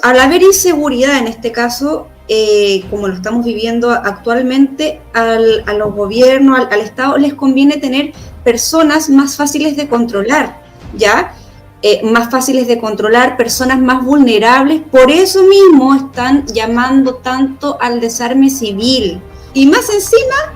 al haber inseguridad en este caso, como lo estamos viviendo actualmente, a los gobiernos, al Estado, les conviene tener personas más fáciles de controlar, ¿ya? Más fáciles de controlar, personas más vulnerables, por eso mismo están llamando tanto al desarme civil. Y más encima,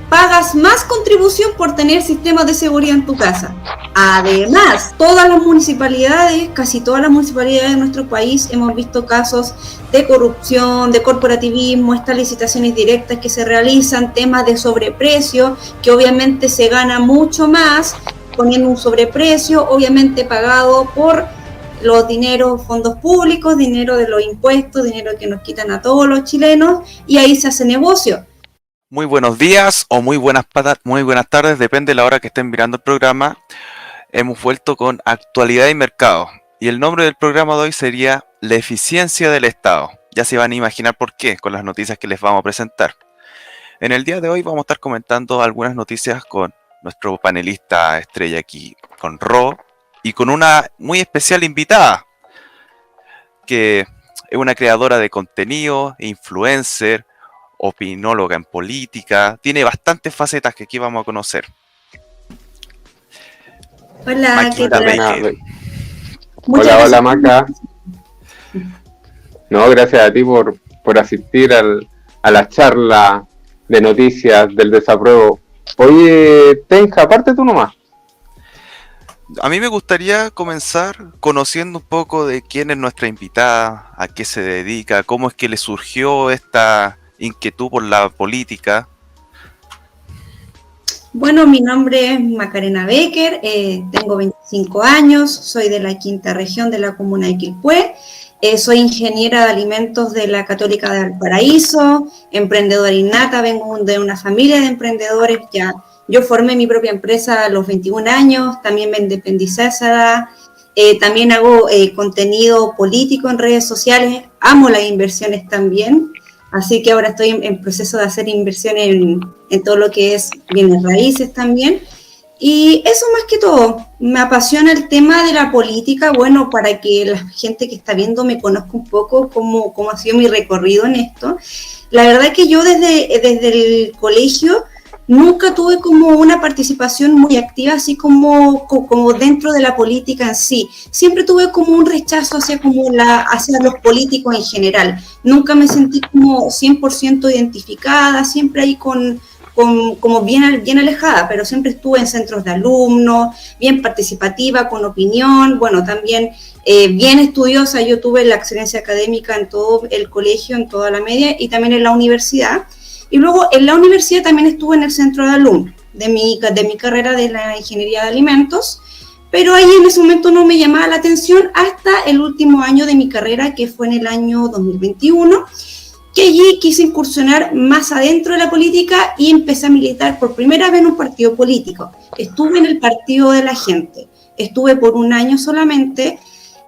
pagas más contribución por tener sistemas de seguridad en tu casa. Además, todas las municipalidades, casi todas las municipalidades de nuestro país, hemos visto casos de corrupción, de corporativismo, estas licitaciones directas que se realizan, temas de sobreprecio, que obviamente se gana mucho más poniendo un sobreprecio, obviamente pagado por los dineros, fondos públicos, dinero de los impuestos, dinero que nos quitan a todos los chilenos, y ahí se hace negocio. Muy buenos días o muy buenas tardes, depende de la hora que estén mirando el programa. Hemos vuelto con Actualidad y Mercado, y el nombre del programa de hoy sería La eficiencia del Estado. Ya se van a imaginar por qué con las noticias que les vamos a presentar. En el día de hoy vamos a estar comentando algunas noticias con nuestro panelista estrella aquí, con Ro, y con una muy especial invitada, que es una creadora de contenido, influencer, opinóloga en política, tiene bastantes facetas que aquí vamos a conocer. Hola, ¿qué tal? Hola Maca. No, gracias a ti por asistir a la charla de noticias del desapruebo. Oye, Tenja, aparte tú nomás. A mí me gustaría comenzar conociendo un poco de quién es nuestra invitada, a qué se dedica, cómo es que le surgió esta inquietud por la política. Bueno, mi nombre es Macarena Becker, tengo 25 años, soy de la quinta región de la comuna de Quilpué, soy ingeniera de alimentos de la Católica de Valparaíso, emprendedora innata, vengo de una familia de emprendedores, ya yo formé mi propia empresa a los 21 años, también me independicé a esa edad, también hago contenido político en redes sociales, amo las inversiones también. Así que ahora estoy en proceso de hacer inversión en todo lo que es bienes raíces también. Y eso más que todo, me apasiona el tema de la política, bueno, para que la gente que está viendo me conozca un poco cómo ha sido mi recorrido en esto. La verdad es que yo desde el colegio nunca tuve como una participación muy activa, así como dentro de la política en sí. Siempre tuve como un rechazo hacia los políticos en general. Nunca me sentí como 100% identificada, siempre ahí como bien alejada, pero siempre estuve en centros de alumnos, bien participativa, con opinión, bueno, también bien estudiosa. Yo tuve la excelencia académica en todo el colegio, en toda la media y también en la universidad. Y luego en la universidad también estuve en el centro de alumnos de mi carrera de la ingeniería de alimentos, pero ahí en ese momento no me llamaba la atención hasta el último año de mi carrera, que fue en el año 2021, que allí quise incursionar más adentro de la política y empecé a militar por primera vez en un partido político. Estuve en el Partido de la Gente, estuve por un año solamente.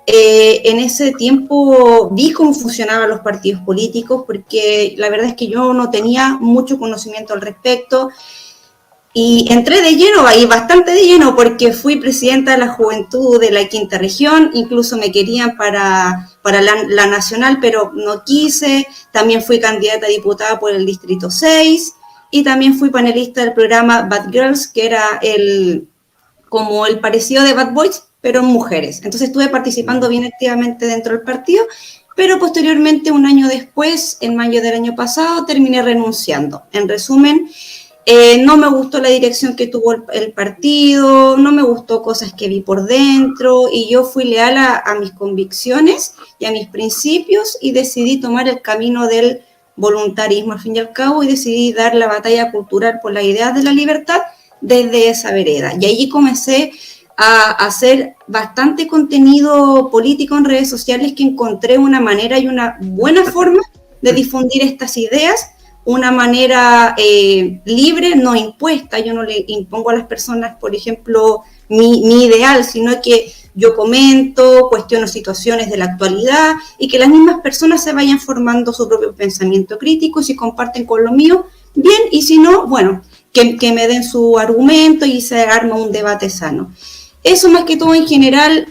En ese tiempo vi cómo funcionaban los partidos políticos, porque la verdad es que yo no tenía mucho conocimiento al respecto, y entré de lleno, ahí bastante de lleno, porque fui presidenta de la juventud de la quinta región, incluso me querían para la nacional, pero no quise. También fui candidata a diputada por el distrito 6, y también fui panelista del programa Bad Girls, que era como el parecido de Bad Boys, pero en mujeres. Entonces estuve participando bien activamente dentro del partido, pero posteriormente, un año después, en mayo del año pasado, terminé renunciando. En resumen, no me gustó la dirección que tuvo el partido, no me gustó cosas que vi por dentro, y yo fui leal a mis convicciones y a mis principios, y decidí tomar el camino del voluntarismo al fin y al cabo, y decidí dar la batalla cultural por las ideas de la libertad desde esa vereda. Y allí comencé a hacer bastante contenido político en redes sociales, que encontré una manera y una buena forma de difundir estas ideas, una manera libre, no impuesta. Yo no le impongo a las personas, por ejemplo, mi ideal, sino que yo comento, cuestiono situaciones de la actualidad, y que las mismas personas se vayan formando su propio pensamiento crítico, y si comparten con lo mío, bien, y si no, bueno, que me den su argumento y se arma un debate sano. Eso más que todo en general.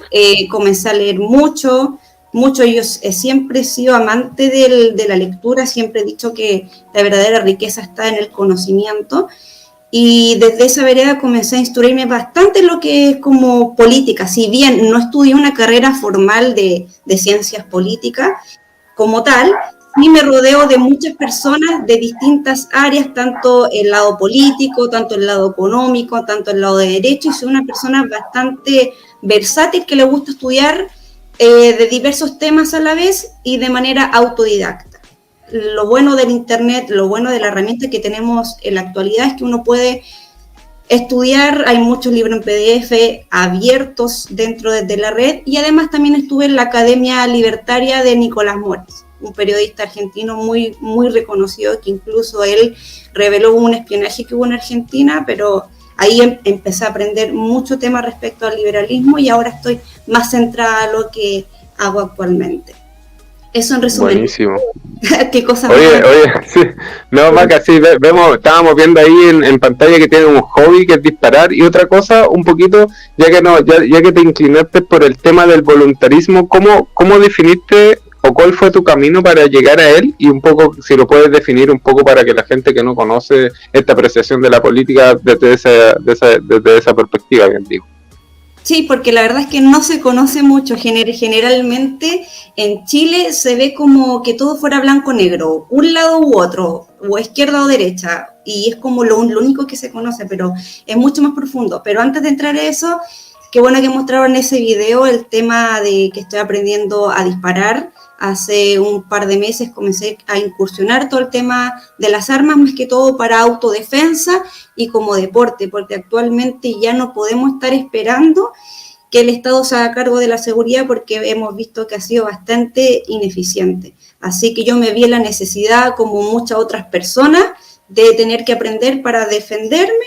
Comencé a leer mucho, mucho. Yo siempre he sido amante de la lectura, siempre he dicho que la verdadera riqueza está en el conocimiento. Y desde esa vereda comencé a instruirme bastante en lo que es como política. Si bien no estudié una carrera formal de ciencias políticas como tal, sí me rodeo de muchas personas de distintas áreas, tanto el lado político, tanto el lado económico, tanto el lado de derecho, y soy una persona bastante versátil que le gusta estudiar de diversos temas a la vez y de manera autodidacta. Lo bueno del internet, lo bueno de la herramienta que tenemos en la actualidad es que uno puede estudiar, hay muchos libros en PDF abiertos dentro de la red, y además también estuve en la Academia Libertaria de Nicolás Mores, un periodista argentino muy, muy reconocido, que incluso él reveló un espionaje que hubo en Argentina, pero ahí empecé a aprender mucho tema respecto al liberalismo y ahora estoy más centrada a lo que hago actualmente. Eso en resumen. Buenísimo. ¿Qué cosa? Oye, sí. No, Maca, sí, estábamos viendo ahí en pantalla que tiene un hobby que es disparar, y otra cosa, un poquito, ya que te inclinaste por el tema del voluntarismo, ¿cómo definiste o cuál fue tu camino para llegar a él? Y un poco, si lo puedes definir un poco para que la gente que no conoce esta apreciación de la política desde esa perspectiva, bien digo. Sí, porque la verdad es que no se conoce mucho. Generalmente en Chile se ve como que todo fuera blanco-negro, un lado u otro, o izquierda o derecha, y es como lo único que se conoce, pero es mucho más profundo. Pero antes de entrar a eso, qué bueno que mostraron en ese video el tema de que estoy aprendiendo a disparar. Hace un par de meses comencé a incursionar todo el tema de las armas, más que todo para autodefensa y como deporte, porque actualmente ya no podemos estar esperando que el Estado se haga cargo de la seguridad, porque hemos visto que ha sido bastante ineficiente. Así que yo me vi en la necesidad, como muchas otras personas, de tener que aprender para defenderme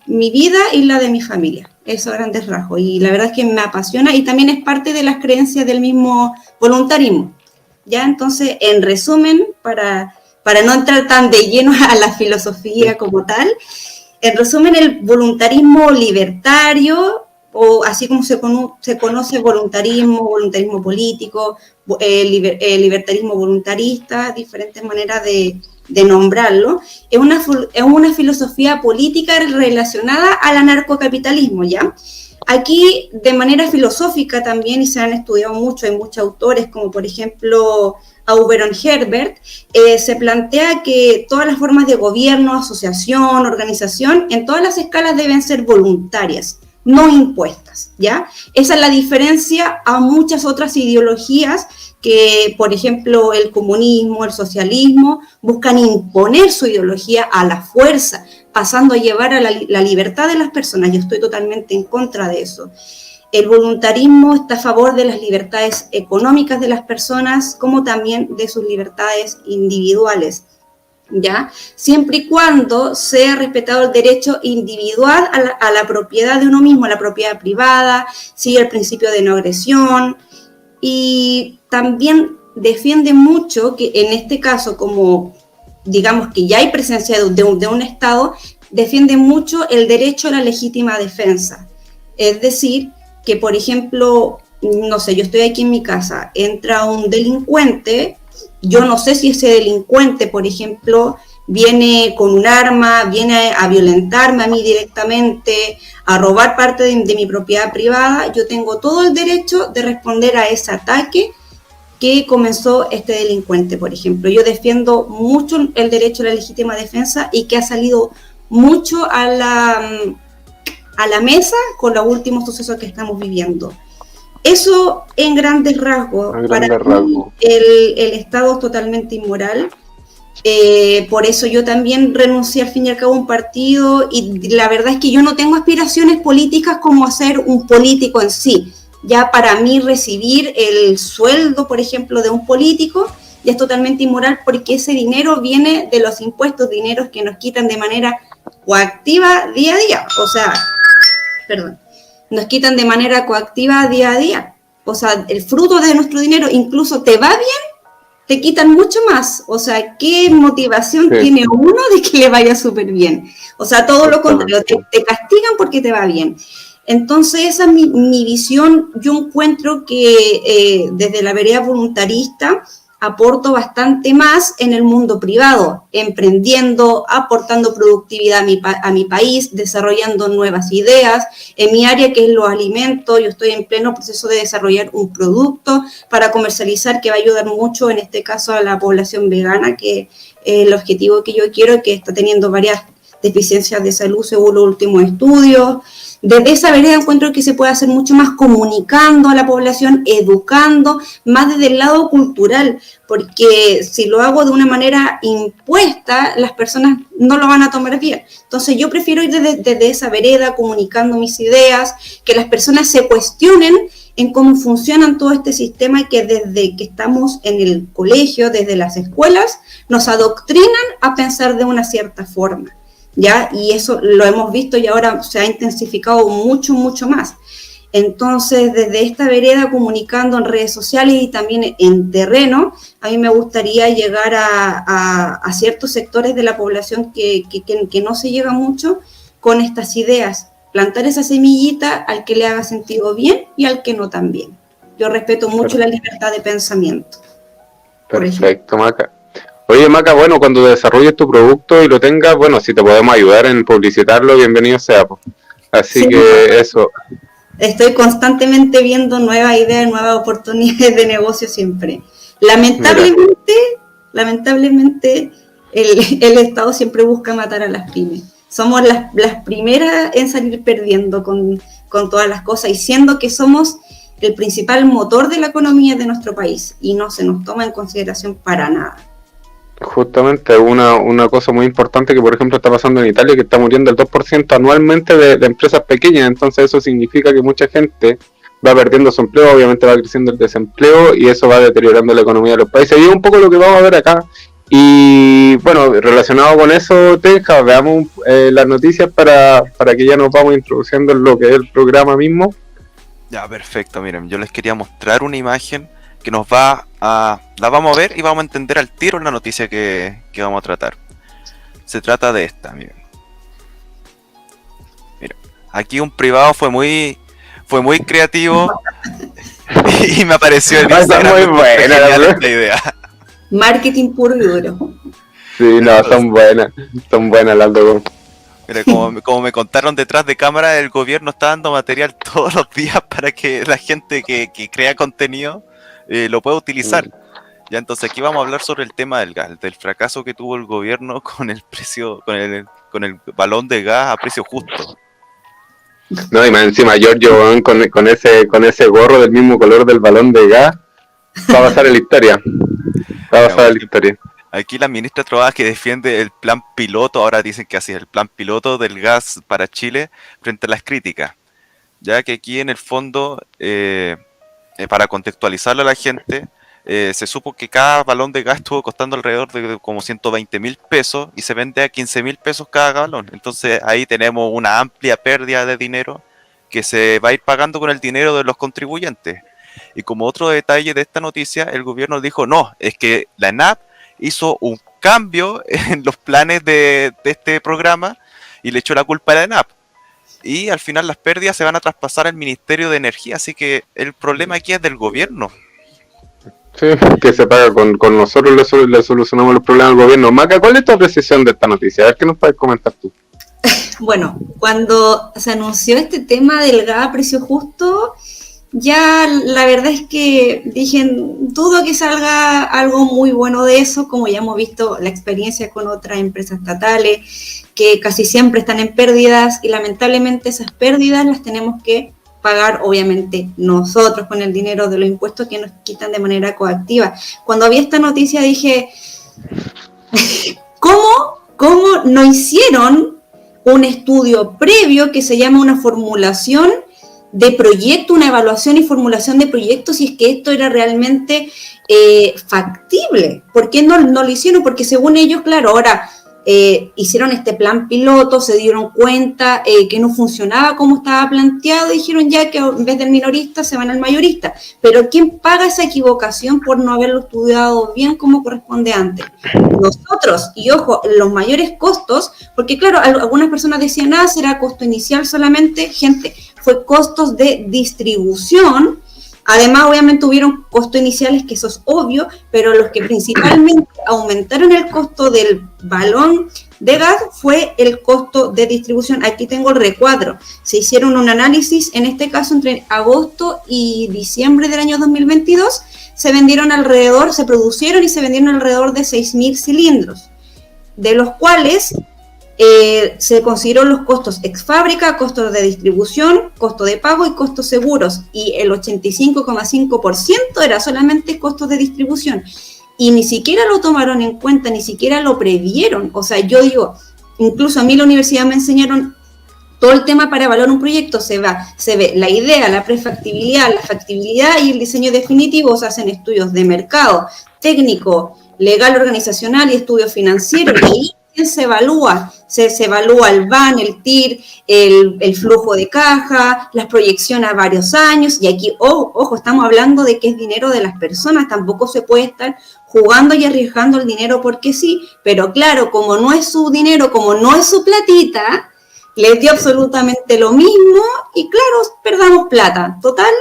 mi vida y la de mi familia. Eso a grandes rasgos, y la verdad es que me apasiona y también es parte de las creencias del mismo voluntarismo. Ya, entonces, en resumen, para no entrar tan de lleno a la filosofía como tal, en resumen, el voluntarismo libertario, o así como se conoce voluntarismo político, libertarismo voluntarista, diferentes maneras de nombrarlo, es una filosofía política relacionada al anarcocapitalismo, ¿ya? Aquí, de manera filosófica también, y se han estudiado mucho, hay muchos autores, como por ejemplo Auberon Herbert, se plantea que todas las formas de gobierno, asociación, organización, en todas las escalas deben ser voluntarias, no impuestas, ¿ya? Esa es la diferencia a muchas otras ideologías que, por ejemplo, el comunismo, el socialismo, buscan imponer su ideología a la fuerza, pasando a llevar a la libertad de las personas. Yo estoy totalmente en contra de eso. El voluntarismo está a favor de las libertades económicas de las personas, como también de sus libertades individuales, ¿ya? Siempre y cuando sea respetado el derecho individual a la propiedad de uno mismo, a la propiedad privada, sigue el principio de no agresión, y también defiende mucho que en este caso, como digamos que ya hay presencia de un Estado, defiende mucho el derecho a la legítima defensa. Es decir, que por ejemplo, no sé, yo estoy aquí en mi casa, entra un delincuente, yo no sé si ese delincuente, por ejemplo, viene con un arma, viene a violentarme a mí directamente, a robar parte de mi propiedad privada. Yo tengo todo el derecho de responder a ese ataque que comenzó este delincuente, por ejemplo. Yo defiendo mucho el derecho a la legítima defensa y que ha salido mucho a la mesa con los últimos sucesos que estamos viviendo. Eso en grandes rasgos. Para mí, el Estado es totalmente inmoral. Por eso yo también renuncié al fin y al cabo a un partido, y la verdad es que yo no tengo aspiraciones políticas como ser un político en sí. Ya para mí recibir el sueldo, por ejemplo, de un político ya es totalmente inmoral, porque ese dinero viene de los impuestos, dineros que nos quitan de manera coactiva día a día. O sea, nos quitan de manera coactiva día a día. O sea, el fruto de nuestro dinero, incluso te va bien, te quitan mucho más. O sea, ¿qué motivación tiene uno de que le vaya súper bien? O sea, todo lo contrario, te castigan porque te va bien. Entonces esa es mi visión. Yo encuentro que desde la vereda voluntarista aporto bastante más en el mundo privado, emprendiendo, aportando productividad a mi país, desarrollando nuevas ideas. En mi área, que es los alimentos, yo estoy en pleno proceso de desarrollar un producto para comercializar que va a ayudar mucho, en este caso, a la población vegana, que es el objetivo que yo quiero, que está teniendo varias deficiencias de salud según los últimos estudios. Desde esa vereda encuentro que se puede hacer mucho más comunicando a la población, educando, más desde el lado cultural, porque si lo hago de una manera impuesta, las personas no lo van a tomar bien. Entonces yo prefiero ir desde esa vereda, comunicando mis ideas, que las personas se cuestionen en cómo funcionan todo este sistema que desde que estamos en el colegio, desde las escuelas, nos adoctrinan a pensar de una cierta forma. ¿Ya? Y eso lo hemos visto y ahora se ha intensificado mucho, mucho más. Entonces, desde esta vereda, comunicando en redes sociales y también en terreno, a mí me gustaría llegar a ciertos sectores de la población que no se llega mucho con estas ideas, plantar esa semillita al que le haga sentido bien y al que no también. Yo respeto mucho la libertad de pensamiento. Perfecto, Maca. Oye, Maca, bueno, cuando desarrolles tu producto y lo tengas, bueno, si te podemos ayudar en publicitarlo, bienvenido sea. Así sí, que eso. Estoy constantemente viendo nuevas ideas, nuevas oportunidades de negocio siempre. Lamentablemente el Estado siempre busca matar a las pymes. Somos las primeras en salir perdiendo con todas las cosas, y siendo que somos el principal motor de la economía de nuestro país, y no se nos toma en consideración para nada. Justamente una cosa muy importante que por ejemplo está pasando en Italia, que está muriendo el 2% anualmente de empresas pequeñas. Entonces eso significa que mucha gente va perdiendo su empleo, obviamente va creciendo el desempleo y eso va deteriorando la economía de los países, y es un poco lo que vamos a ver acá. Y bueno, relacionado con eso, Tenja, veamos las noticias para que ya nos vamos introduciendo en lo que es el programa mismo. Ya, perfecto. Miren, yo les quería mostrar una imagen que la vamos a ver y vamos a entender al tiro en la noticia que vamos a tratar. Se trata de esta, miren. Mira, aquí un privado fue muy creativo y me apareció el Instagram. Muy buena la idea. Marketing puro y duro. Sí, no, son buenas las dos. Mira, como me contaron detrás de cámara, el gobierno está dando material todos los días para que la gente que crea contenido lo puede utilizar. Ya, entonces aquí vamos a hablar sobre el tema del gas, del fracaso que tuvo el gobierno con el precio, con el balón de gas a precio justo. No, y más encima Giorgio con ese gorro del mismo color del balón de gas va a pasar en la historia. Aquí la ministra Trabada, que defiende el plan piloto, ahora dicen que así es el plan piloto del gas para Chile frente a las críticas, ya que aquí en el fondo para contextualizarlo a la gente, se supo que cada balón de gas estuvo costando alrededor de como 120.000 pesos y se vende a 15.000 pesos cada balón. Entonces ahí tenemos una amplia pérdida de dinero que se va a ir pagando con el dinero de los contribuyentes. Y como otro detalle de esta noticia, el gobierno dijo, no, es que la ENAP hizo un cambio en los planes de este programa y le echó la culpa a la ENAP. Y al final las pérdidas se van a traspasar al Ministerio de Energía, así que el problema aquí es del gobierno. Sí, que se paga con nosotros, le solucionamos los problemas al gobierno. Maca, ¿cuál es tu apreciación de esta noticia? A ver, ¿qué nos puedes comentar tú? Bueno, cuando se anunció este tema del gas a precio justo, ya la verdad es que dije, dudo que salga algo muy bueno de eso, como ya hemos visto la experiencia con otras empresas estatales, que casi siempre están en pérdidas, y lamentablemente esas pérdidas las tenemos que pagar, obviamente, nosotros con el dinero de los impuestos que nos quitan de manera coactiva. Cuando vi esta noticia dije, ¿cómo no hicieron un estudio previo que se llama una formulación de proyecto, una evaluación y formulación de proyectos, si es que esto era realmente factible? ¿Por qué no lo hicieron? Porque según ellos, claro, ahora hicieron este plan piloto, se dieron cuenta que no funcionaba como estaba planteado, y dijeron ya que en vez del minorista se van al mayorista. Pero ¿quién paga esa equivocación por no haberlo estudiado bien como corresponde antes? Nosotros. Y ojo, los mayores costos, porque claro, algunas personas decían, será costo inicial solamente. Gente, fue costos de distribución. Además, obviamente, hubieron costos iniciales, que eso es obvio, pero los que principalmente aumentaron el costo del balón de gas fue el costo de distribución. Aquí tengo el recuadro. Se hicieron un análisis, en este caso, entre agosto y diciembre del año 2022, se producieron y se vendieron alrededor de 6.000 cilindros, de los cuales se consideró los costos ex fábrica, costos de distribución, costo de pago y costos seguros, y el 85,5% era solamente costos de distribución, y ni siquiera lo tomaron en cuenta, ni siquiera lo previeron. O sea, yo digo, incluso a mí en la universidad me enseñaron todo el tema para evaluar un proyecto. Se ve la idea, la prefactibilidad, la factibilidad y el diseño definitivo. Se hacen estudios de mercado, técnico, legal, organizacional y estudios financieros, y ahí se evalúa, se evalúa el VAN, el TIR, el flujo de caja, las proyecciones a varios años, y aquí, ojo, estamos hablando de que es dinero de las personas, tampoco se puede estar jugando y arriesgando el dinero porque sí, pero claro, como no es su dinero, como no es su platita, les dio absolutamente lo mismo, y claro, perdamos plata. Total,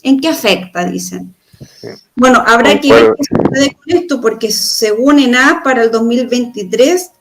¿en qué afecta? Dicen. Bueno, habrá que ver qué sucede con esto, porque según ENAP para el 2023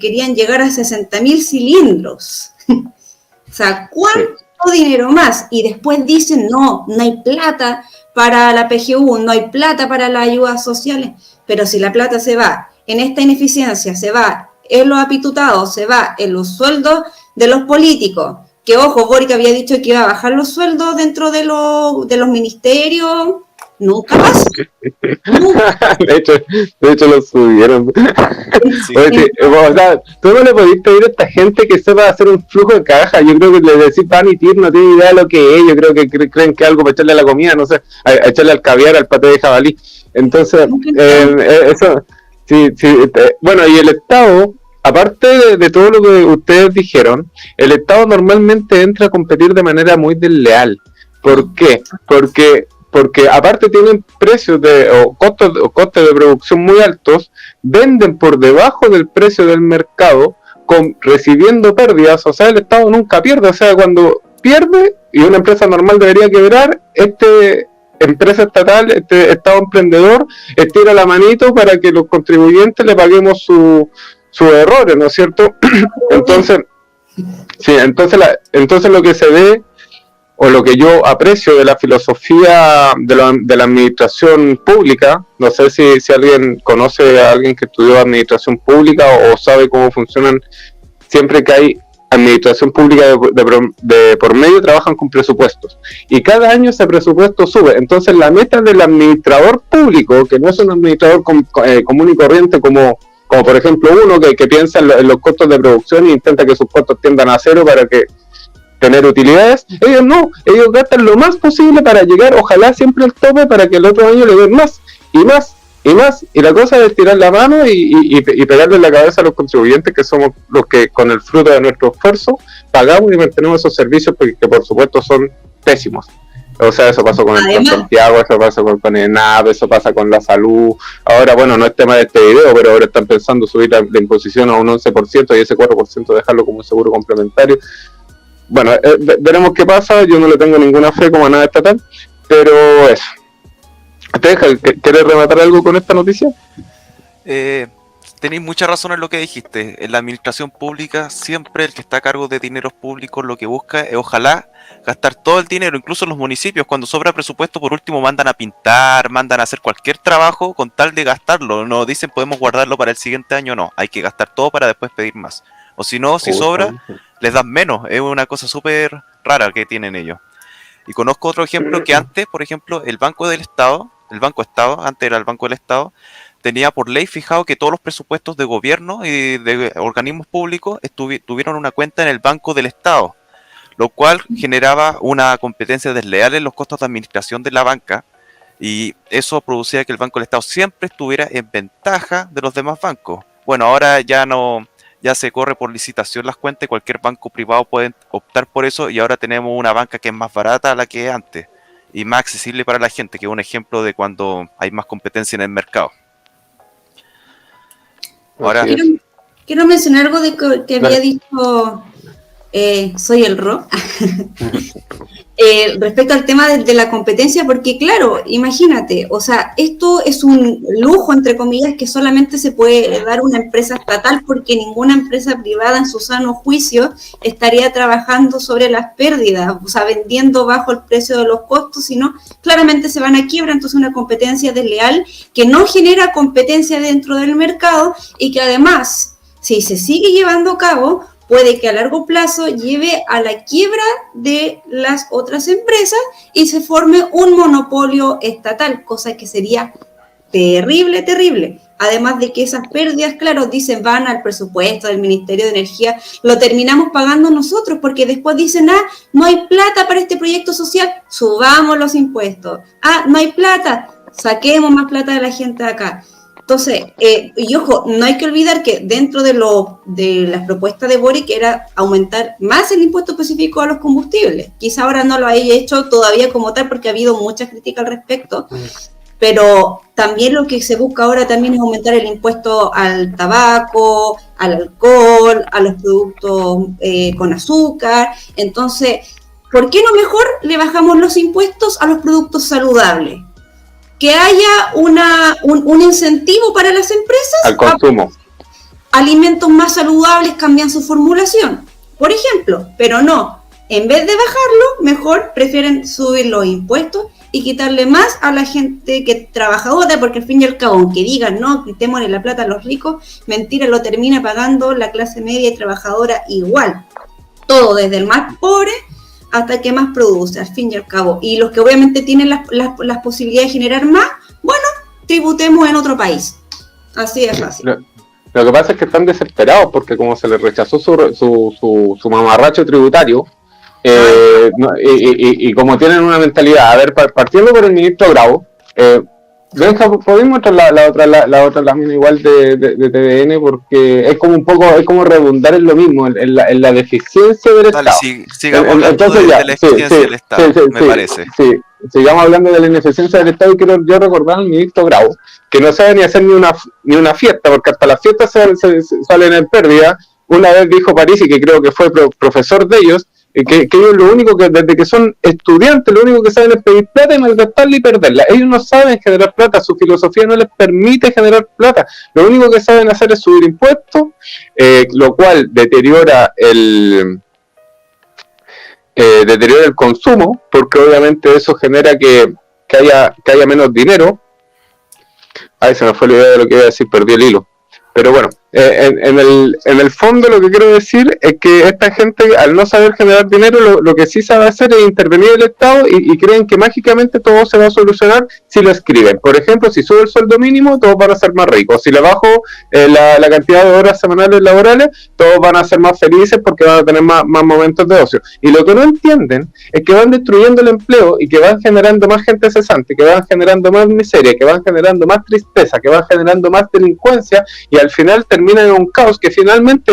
querían llegar a 60.000 cilindros. O sea, ¿cuánto dinero más? Y después dicen, no hay plata para la PGU, no hay plata para las ayudas sociales. Pero si la plata se va en esta ineficiencia, se va en los apitutados, se va en los sueldos de los políticos, que ojo, Boric había dicho que iba a bajar los sueldos dentro de los ministerios. Nunca pasa. De hecho lo subieron. Sí. Oye, o sea, tú no le podés pedir a esta gente que sepa hacer un flujo de caja. Yo creo que le decís pan y tir, no tiene idea de lo que es. Yo creo que creen que algo para echarle a la comida, no sé, a echarle al caviar, al paté de jabalí. Entonces, eso, sí, bueno, y el Estado, aparte de todo lo que ustedes dijeron, el Estado normalmente entra a competir de manera muy desleal. ¿Por qué? Porque aparte tienen precios o costes de producción muy altos, venden por debajo del precio del mercado, recibiendo pérdidas. O sea, el Estado nunca pierde. O sea, cuando pierde, y una empresa normal debería quebrar, empresa estatal, este Estado emprendedor, estira la manito para que los contribuyentes le paguemos sus errores, ¿no es cierto? Entonces, sí, entonces lo que se ve, o lo que yo aprecio de la filosofía de la administración pública, no sé si alguien conoce a alguien que estudió administración pública o sabe cómo funcionan, siempre que hay administración pública de por medio, trabajan con presupuestos, y cada año ese presupuesto sube. Entonces la meta del administrador público, que no es un administrador común y corriente como por ejemplo uno que piensa en los costos de producción e intenta que sus costos tiendan a cero para que tener utilidades, ellos gastan lo más posible para llegar, ojalá siempre al tope, para que el otro año le den más, y más, y más, y la cosa es tirar la mano y pegarle en la cabeza a los contribuyentes, que somos los que con el fruto de nuestro esfuerzo pagamos y mantenemos esos servicios, que por supuesto son pésimos. O sea, eso pasó con el Santiago, eso pasó con ENAP, eso pasa con la salud. Ahora, bueno, no es tema de este video, pero ahora están pensando subir la imposición a un 11% y ese 4% dejarlo como un seguro complementario. Bueno, veremos qué pasa. Yo no le tengo ninguna fe como a nada estatal, pero eso. ¿Quieres rematar algo con esta noticia? Tenéis mucha razón en lo que dijiste. En la administración pública, siempre el que está a cargo de dineros públicos lo que busca es, ojalá, gastar todo el dinero. Incluso los municipios, cuando sobra presupuesto, por último mandan a pintar, mandan a hacer cualquier trabajo con tal de gastarlo. No dicen podemos guardarlo para el siguiente año, no. Hay que gastar todo para después pedir más. O si no, si sobra, les dan menos. Es una cosa súper rara que tienen ellos. Y conozco otro ejemplo que antes, por ejemplo, el Banco Estado, antes era el Banco del Estado, tenía por ley fijado que todos los presupuestos de gobierno y de organismos públicos tuvieron una cuenta en el Banco del Estado, lo cual generaba una competencia desleal en los costos de administración de la banca, y eso producía que el Banco del Estado siempre estuviera en ventaja de los demás bancos. Bueno, ahora ya se corre por licitación las cuentas y cualquier banco privado puede optar por eso, y ahora tenemos una banca que es más barata a la que antes y más accesible para la gente, que es un ejemplo de cuando hay más competencia en el mercado. Ahora, quiero mencionar algo de que había dicho soy el RO. Respecto al tema de la competencia, porque claro, imagínate, o sea, esto es un lujo, entre comillas, que solamente se puede dar una empresa estatal, porque ninguna empresa privada en su sano juicio estaría trabajando sobre las pérdidas, o sea, vendiendo bajo el precio de los costos, sino claramente se van a quiebra. Entonces una competencia desleal que no genera competencia dentro del mercado y que además, si se sigue llevando a cabo, puede que a largo plazo lleve a la quiebra de las otras empresas y se forme un monopolio estatal, cosa que sería terrible, terrible. Además de que esas pérdidas, claro, dicen, van al presupuesto del Ministerio de Energía, lo terminamos pagando nosotros, porque después dicen, no hay plata para este proyecto social, subamos los impuestos. No hay plata, saquemos más plata de la gente de acá. Entonces, y ojo, no hay que olvidar que dentro de las propuestas de Boric era aumentar más el impuesto específico a los combustibles. Quizá ahora no lo haya hecho todavía como tal porque ha habido mucha crítica al respecto, pero también lo que se busca ahora también es aumentar el impuesto al tabaco, al alcohol, a los productos con azúcar. Entonces, ¿por qué no mejor le bajamos los impuestos a los productos saludables? Que haya un incentivo para las empresas al consumo. Alimentos más saludables cambian su formulación, por ejemplo, pero no, en vez de bajarlo, mejor prefieren subir los impuestos y quitarle más a la gente que trabajadora, porque al fin y al cabo, aunque digan, no, quitémosle la plata a los ricos, mentira, lo termina pagando la clase media y trabajadora igual. Todo, desde el más pobre hasta que más produce, al fin y al cabo. Y los que obviamente tienen las posibilidades de generar más, bueno, tributemos en otro país. Así de fácil. Lo que pasa es que están desesperados porque como se les rechazó su mamarracho tributario, y como tienen una mentalidad, a ver, partiendo por el ministro Bravo, Benja, ¿podemos mostrar la otra lámina igual de TVN? Porque es como un poco, es como redundar en lo mismo, en la deficiencia del Estado. Sigamos hablando de la eficiencia del Estado, me parece. Sí, sigamos hablando de la ineficiencia del Estado y quiero yo recordar al ministro Bravo, que no sabe ni hacer ni una fiesta, porque hasta las fiestas salen en pérdida. Una vez dijo Parisi, que creo que fue profesor de ellos, que ellos lo único que, desde que son estudiantes, lo único que saben es pedir plata y malgastarla y perderla. Ellos no saben generar plata, su filosofía no les permite generar plata. Lo único que saben hacer es subir impuestos, lo cual deteriora el consumo, porque obviamente eso genera que haya menos dinero. Ay, se me fue la idea de lo que iba a decir, perdí el hilo. Pero bueno, en el fondo lo que quiero decir es que esta gente, al no saber generar dinero, lo que sí sabe hacer es intervenir el Estado y creen que mágicamente todo se va a solucionar si lo escriben. Por ejemplo, si sube el sueldo mínimo, todos van a ser más ricos. Si le bajo la cantidad de horas semanales laborales, todos van a ser más felices porque van a tener más momentos de ocio. Y lo que no entienden es que van destruyendo el empleo y que van generando más gente cesante, que van generando más miseria, que van generando más tristeza, que van generando más delincuencia y al final termina en un caos que finalmente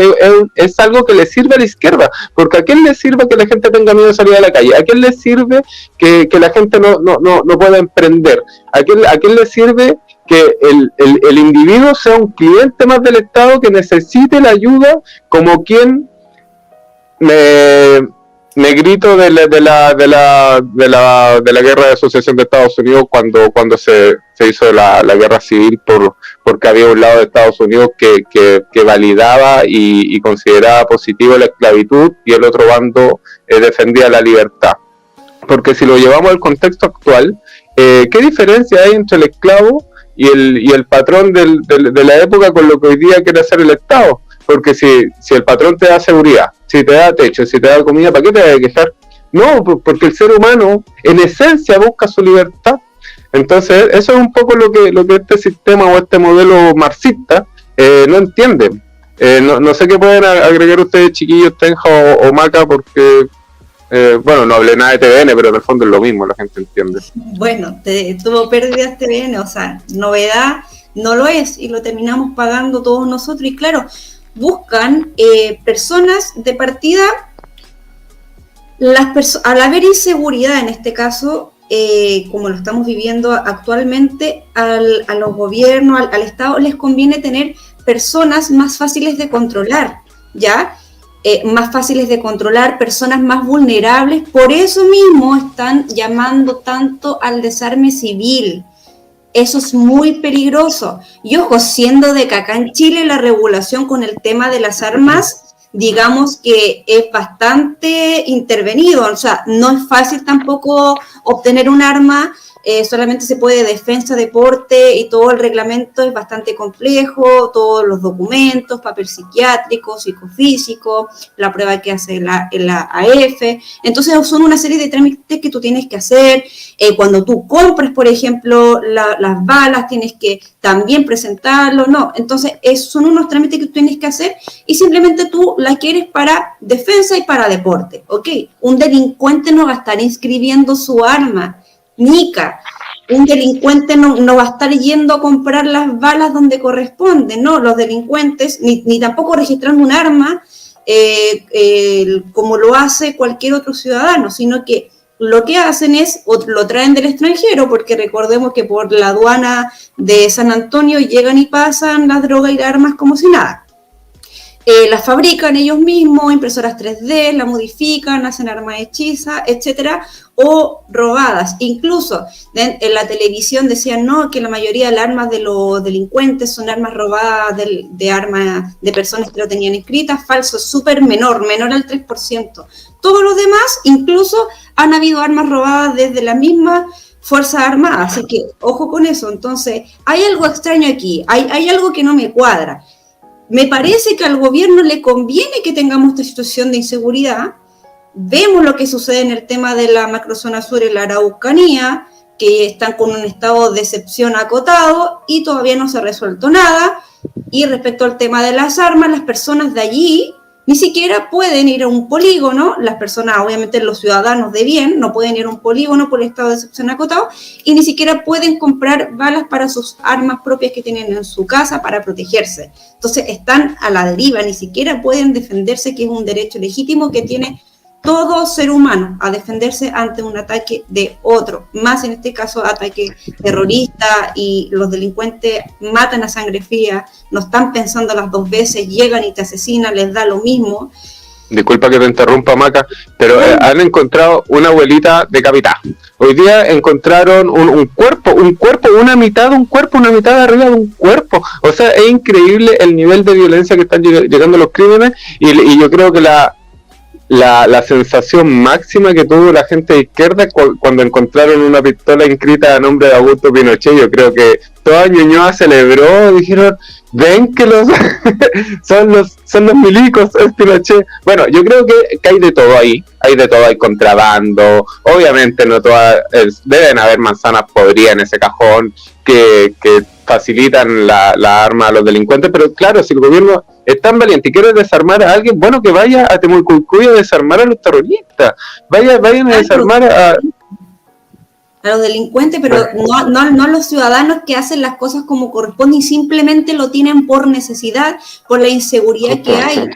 es algo que le sirve a la izquierda, porque ¿a quién le sirve que la gente tenga miedo de salir a la calle? ¿A quién le sirve que la gente no pueda emprender? ¿A quién le sirve que el individuo sea un cliente más del Estado que necesite la ayuda como quien me grito de la guerra de asociación de Estados Unidos cuando se hizo la guerra civil porque había un lado de Estados Unidos que validaba y consideraba positivo la esclavitud y el otro bando defendía la libertad. Porque si lo llevamos al contexto actual, ¿qué diferencia hay entre el esclavo y el patrón de la época con lo que hoy día quiere hacer el Estado? Porque si el patrón te da seguridad, si te da techo, si te da comida, ¿para qué te vas a quejar? No, porque el ser humano en esencia busca su libertad. Entonces eso es un poco lo que este sistema o este modelo marxista no entiende. No sé qué pueden agregar ustedes, chiquillos, Tenja o Maca, porque bueno, no hablé nada de TVN, pero en el fondo es lo mismo, la gente entiende. Bueno, tuvo pérdidas TVN, o sea, novedad no lo es y lo terminamos pagando todos nosotros. Y claro, buscan personas de partida, al haber inseguridad en este caso, como lo estamos viviendo actualmente, a los gobiernos, al Estado les conviene tener personas más fáciles de controlar, ¿ya? más fáciles de controlar, personas más vulnerables. Por eso mismo están llamando tanto al desarme civil. Eso es muy peligroso. Y ojo, siendo de que acá en Chile la regulación con el tema de las armas, digamos que es bastante intervenido. O sea, no es fácil tampoco obtener un arma, solamente se puede defensa, deporte, y todo el reglamento es bastante complejo, todos los documentos, papel psiquiátrico, psicofísico, la prueba que hace la AF. Entonces son una serie de trámites que tú tienes que hacer. Cuando tú compras, por ejemplo, las balas, tienes que también presentarlo, ¿no? Entonces son unos trámites que tú tienes que hacer y simplemente tú la quieres para defensa y para deporte, ¿ok? Un delincuente no va a estar inscribiendo su arma, Nica. Un delincuente no va a estar yendo a comprar las balas donde corresponde, ¿no? Los delincuentes, ni tampoco registrando un arma como lo hace cualquier otro ciudadano, sino que lo que hacen es, o lo traen del extranjero, porque recordemos que por la aduana de San Antonio llegan y pasan las drogas y las armas como si nada. Las fabrican ellos mismos, impresoras 3D, la modifican, hacen armas hechizas, etcétera, o robadas. Incluso en la televisión decían, no, que la mayoría de las armas de los delincuentes son armas robadas de armas de personas que lo tenían escritas. Falso, súper menor al 3%. Todos los demás, incluso, han habido armas robadas desde la misma Fuerza Armada, así que ojo con eso. Entonces, hay algo extraño aquí, hay algo que no me cuadra. Me parece que al gobierno le conviene que tengamos esta situación de inseguridad. Vemos lo que sucede en el tema de la macrozona sur y la Araucanía, que están con un estado de excepción acotado y todavía no se ha resuelto nada. Y respecto al tema de las armas, las personas de allí ni siquiera pueden ir a un polígono. Las personas, obviamente los ciudadanos de bien, no pueden ir a un polígono por el estado de excepción acotado y ni siquiera pueden comprar balas para sus armas propias que tienen en su casa para protegerse. Entonces están a la deriva, ni siquiera pueden defenderse, que es un derecho legítimo que tiene todo ser humano, a defenderse ante un ataque de otro, más en este caso ataque terrorista, y los delincuentes matan a sangre fría, no están pensando las dos veces, llegan y te asesinan, les da lo mismo. Disculpa que te interrumpa, Maca, pero han encontrado una abuelita decapitada. Hoy día encontraron un cuerpo, una mitad de un cuerpo, una mitad de arriba de un cuerpo. O sea, es increíble el nivel de violencia que están llegando los crímenes, y yo creo que la sensación máxima que tuvo la gente de izquierda cuando encontraron una pistola inscrita a nombre de Augusto Pinochet. Yo creo que toda Ñuñoa celebró, dijeron, ven que son los milicos, es Pinochet. Bueno, yo creo que hay de todo ahí, hay contrabando, obviamente no todas, deben haber manzanas podridas en ese cajón que facilitan la arma a los delincuentes, pero claro, si el gobierno es tan valiente y quiere desarmar a alguien, bueno, que vaya a Temucuicui a desarmar a los terroristas, vayan a desarmar a los delincuentes, pero no a los ciudadanos que hacen las cosas como corresponde y simplemente lo tienen por necesidad, por la inseguridad que hay.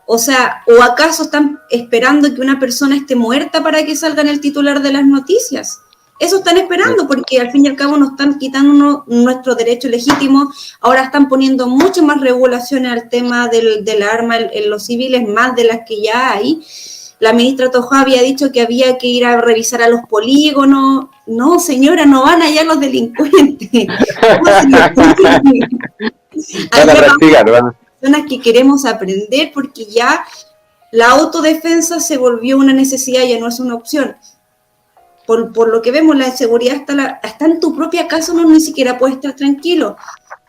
O sea, ¿o acaso están esperando que una persona esté muerta para que salga en el titular de las noticias? Eso están esperando, porque al fin y al cabo nos están quitando nuestro derecho legítimo. Ahora están poniendo mucho más regulaciones al tema de la arma en los civiles, más de las que ya hay. La ministra Toja había dicho que había que ir a revisar a los polígonos. No, señora, no van allá los delincuentes. Van a practicar, personas que queremos aprender, porque ya la autodefensa se volvió una necesidad, ya no es una opción. Por lo que vemos, la inseguridad está en tu propia casa, uno ni siquiera puede estar tranquilo.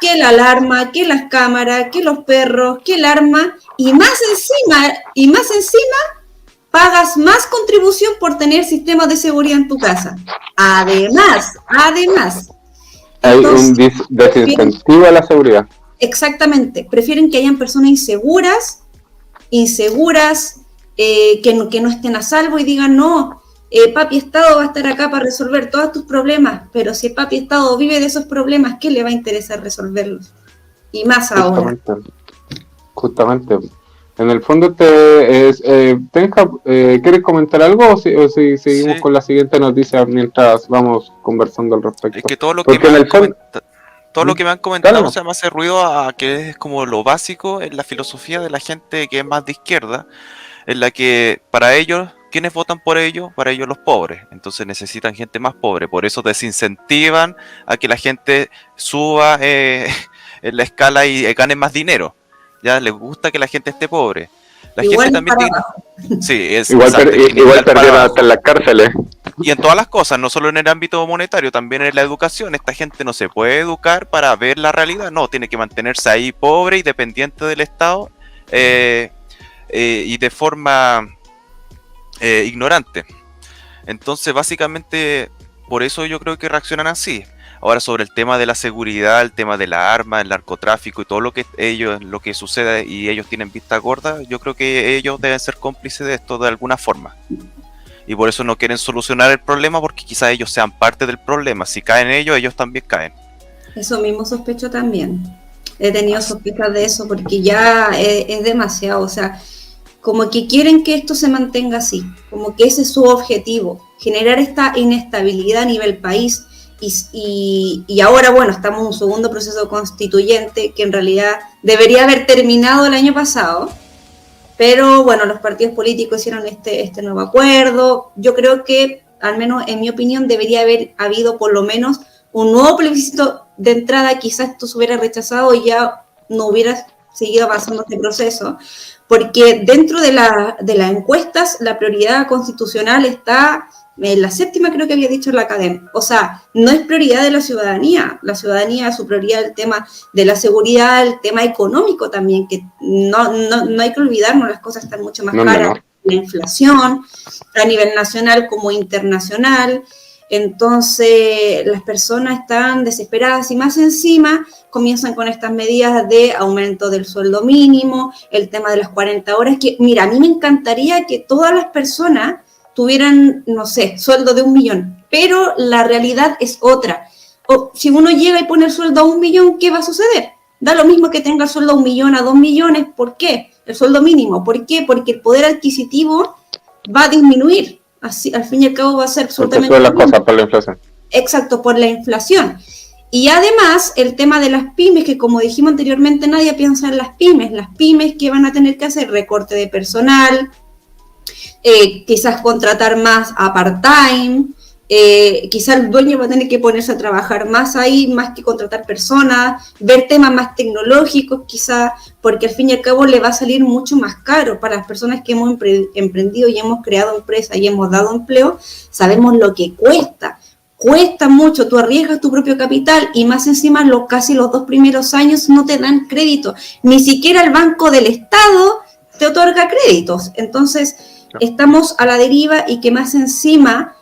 Que la alarma, que las cámaras, que los perros, que el arma, y más encima, pagas más contribución por tener sistemas de seguridad en tu casa. Además. Hay un desincentivo a la seguridad. Exactamente. Prefieren que hayan personas inseguras, que no estén a salvo y digan, no, Papi Estado va a estar acá para resolver todos tus problemas, pero si el Papi Estado vive de esos problemas, ¿qué le va a interesar resolverlos? Y más ahora. Justamente. En el fondo, Tenja, ¿quieres comentar algo o si seguimos con la siguiente noticia mientras vamos conversando al respecto? Es que todo lo porque que en el fondo... todo lo que me han comentado, Claro. o sea, me hace ruido a que es como lo básico en la filosofía de la gente que es más de izquierda, en la que para ellos, ¿quiénes votan por ellos? Para ellos los pobres. Entonces necesitan gente más pobre. Por eso desincentivan a que la gente suba en la escala y gane más dinero. Ya les gusta que la gente esté pobre. La Igual gente también para tiene... abajo. Sí, es Igual, exacto, quieren igual mirar para perdieron abajo. hasta en las cárceles. Y en todas las cosas, no solo en el ámbito monetario, también en la educación. Esta gente no se puede educar para ver la realidad, no, tiene que mantenerse ahí pobre y dependiente del Estado y de forma ignorante. Entonces, básicamente, por eso yo creo que reaccionan así. Ahora, sobre el tema de la seguridad, el tema de la arma, el narcotráfico y todo lo que lo que sucede y ellos tienen vista gorda, yo creo que ellos deben ser cómplices de esto de alguna forma. Y por eso no quieren solucionar el problema, porque quizás ellos sean parte del problema. Si caen ellos, ellos también caen. Eso mismo sospecho también. He tenido sospechas de eso porque ya es demasiado, o sea, como que quieren que esto se mantenga así, como que ese es su objetivo, generar esta inestabilidad a nivel país. Y ahora, bueno, estamos en un segundo proceso constituyente que en realidad debería haber terminado el año pasado, pero bueno, los partidos políticos hicieron este nuevo acuerdo. Yo creo que, al menos en mi opinión, debería haber habido por lo menos un nuevo plebiscito de entrada. Quizás esto se hubiera rechazado y ya no hubiera seguido avanzando este proceso, porque dentro de las encuestas la prioridad constitucional está en la séptima, creo que había dicho la academia. O sea, no es prioridad de la ciudadanía, su prioridad el tema de la seguridad, el tema económico también, que no hay que olvidarnos, las cosas están mucho más caras, la inflación a nivel nacional como internacional. Entonces las personas están desesperadas y más encima comienzan con estas medidas de aumento del sueldo mínimo, el tema de las 40 horas, que mira, a mí me encantaría que todas las personas tuvieran, no sé, sueldo de 1 millón, pero la realidad es otra. O si uno llega y pone el sueldo a 1 millón, ¿qué va a suceder? Da lo mismo que tenga el sueldo a 1 millón, a 2 millones, ¿por qué? El sueldo mínimo, ¿por qué? Porque el poder adquisitivo va a disminuir. Así, al fin y al cabo va a ser absolutamente... las cosas por la inflación. Exacto, por la inflación. Y además el tema de las pymes, que como dijimos anteriormente, nadie piensa en las pymes que van a tener que hacer recorte de personal, quizás contratar más a part-time, quizás el dueño va a tener que ponerse a trabajar más ahí, más que contratar personas, ver temas más tecnológicos quizás, porque al fin y al cabo le va a salir mucho más caro para las personas que hemos emprendido y hemos creado empresas y hemos dado empleo. Sabemos lo que cuesta mucho, tú arriesgas tu propio capital y más encima casi los 2 primeros años no te dan crédito, ni siquiera el Banco del Estado te otorga créditos. Entonces estamos a la deriva y que más encima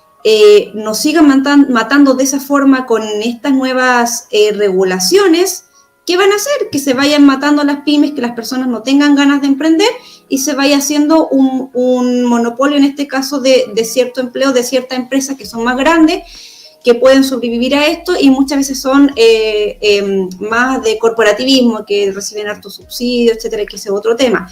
nos sigan matando de esa forma con estas nuevas regulaciones. ¿Qué van a hacer? Que se vayan matando a las pymes, que las personas no tengan ganas de emprender y se vaya haciendo un monopolio, en este caso, de cierto empleo, de ciertas empresas que son más grandes, que pueden sobrevivir a esto y muchas veces son más de corporativismo, que reciben hartos subsidios, etcétera, que ese es otro tema.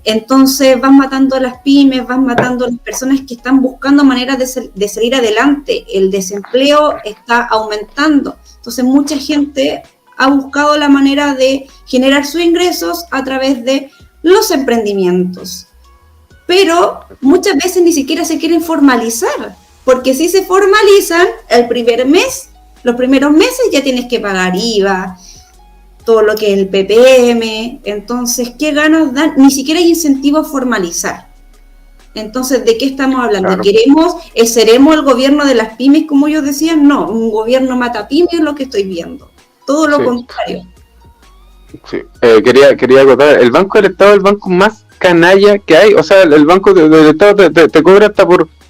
Entonces van matando a las pymes, van matando a las personas que están buscando maneras de salir adelante. El desempleo está aumentando. Entonces mucha gente ha buscado la manera de generar sus ingresos a través de los emprendimientos. Pero muchas veces ni siquiera se quieren formalizar, porque si se formalizan, el primer mes, los primeros meses ya tienes que pagar IVA, todo lo que es el PPM. Entonces, ¿qué ganas dan? Ni siquiera hay incentivo a formalizar. Entonces, ¿de qué estamos hablando? Claro. ¿Seremos el gobierno de las pymes, como ellos decían? No, un gobierno mata pymes es lo que estoy viendo. Todo lo contrario. Sí. Quería acotar, el Banco del Estado es el banco más canalla que hay. O sea, el Banco del Estado te cobra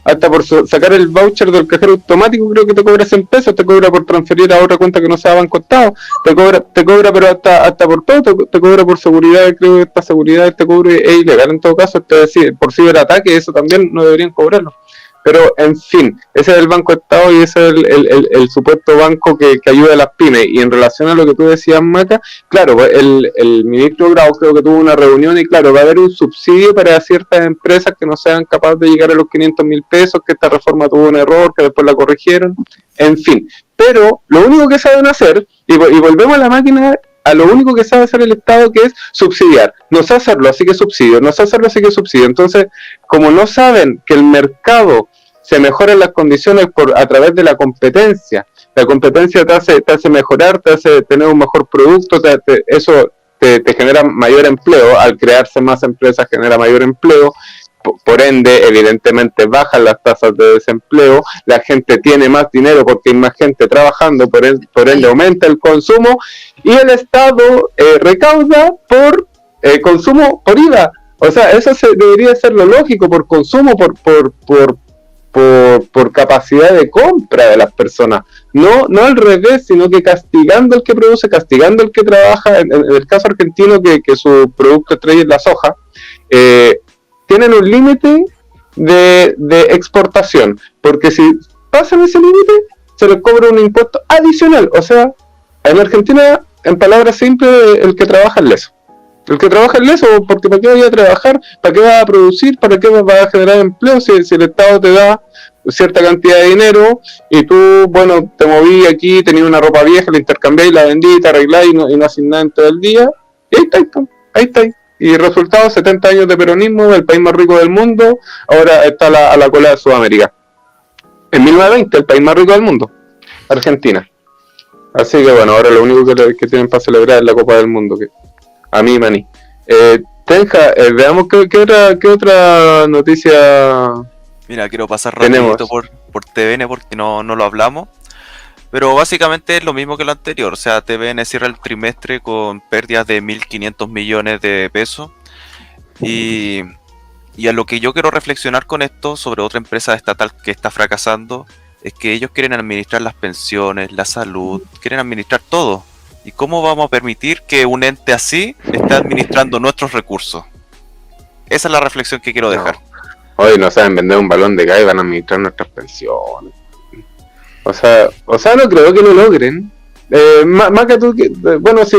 hasta por sacar el voucher del cajero automático, creo que te cobra 100 pesos, te cobra por transferir a otra cuenta que no sea Banco Estado, te cobra pero hasta por todo, te cobra por seguridad. Creo que esta seguridad te cobra es ilegal en todo caso, es decir, por ciberataque, eso también no deberían cobrarlo. Pero, en fin, ese es el Banco Estado y ese es el supuesto banco que ayuda a las pymes. Y en relación a lo que tú decías, Maca, claro, el ministro Grau creo que tuvo una reunión y claro, va a haber un subsidio para ciertas empresas que no sean capaces de llegar a los 500.000 pesos, que esta reforma tuvo un error, que después la corrigieron, en fin. pero lo único que saben hacer, y volvemos a la máquina, a lo único que sabe hacer el Estado, que es subsidiar. No sé hacerlo, así que subsidio. No sé hacerlo, así que subsidio. Entonces, como no saben que el mercado se mejoran las condiciones a través de la competencia te hace mejorar, te hace tener un mejor producto, eso te genera mayor empleo. Al crearse más empresas genera mayor empleo, por ende evidentemente bajan las tasas de desempleo, la gente tiene más dinero porque hay más gente trabajando, por ende aumenta el consumo y el Estado recauda por consumo por IVA. O sea, eso debería ser lo lógico, por consumo, por capacidad de compra de las personas, no al revés, sino que castigando al que produce, castigando al que trabaja. En el caso argentino, que su producto estrella es la soja, tienen un límite de exportación, porque si pasan ese límite se les cobra un impuesto adicional. O sea, en Argentina, en palabras simples, el que trabaja es leso. El que trabaja es leso, porque ¿para qué voy a trabajar? ¿Para qué vas a producir? ¿Para qué vas a generar empleo? Si el Estado te da cierta cantidad de dinero y tú, bueno, te moví aquí, tenías una ropa vieja, la intercambiáis, la vendí, te arregláis y no haces nada en todo el día, y ahí está. Y resultado, 70 años de peronismo, el país más rico del mundo, ahora está a la cola de Sudamérica. En 1920, el país más rico del mundo, Argentina. Así que bueno, ahora lo único que tienen para celebrar es la Copa del Mundo, que a mí, maní. Tenja, veamos qué otra noticia. Mira, quiero pasar rapidito por TVN porque no lo hablamos. Pero básicamente es lo mismo que lo anterior. O sea, TVN cierra el trimestre con pérdidas de 1.500 millones de pesos. Y a lo que yo quiero reflexionar con esto sobre otra empresa estatal que está fracasando es que ellos quieren administrar las pensiones, la salud, quieren administrar todo. ¿Y cómo vamos a permitir que un ente así esté administrando nuestros recursos? Esa es la reflexión que quiero dejar. Hoy no saben vender un balón de gas y van a administrar nuestras pensiones. O sea, no creo que lo logren. Maca, tú, bueno, sí,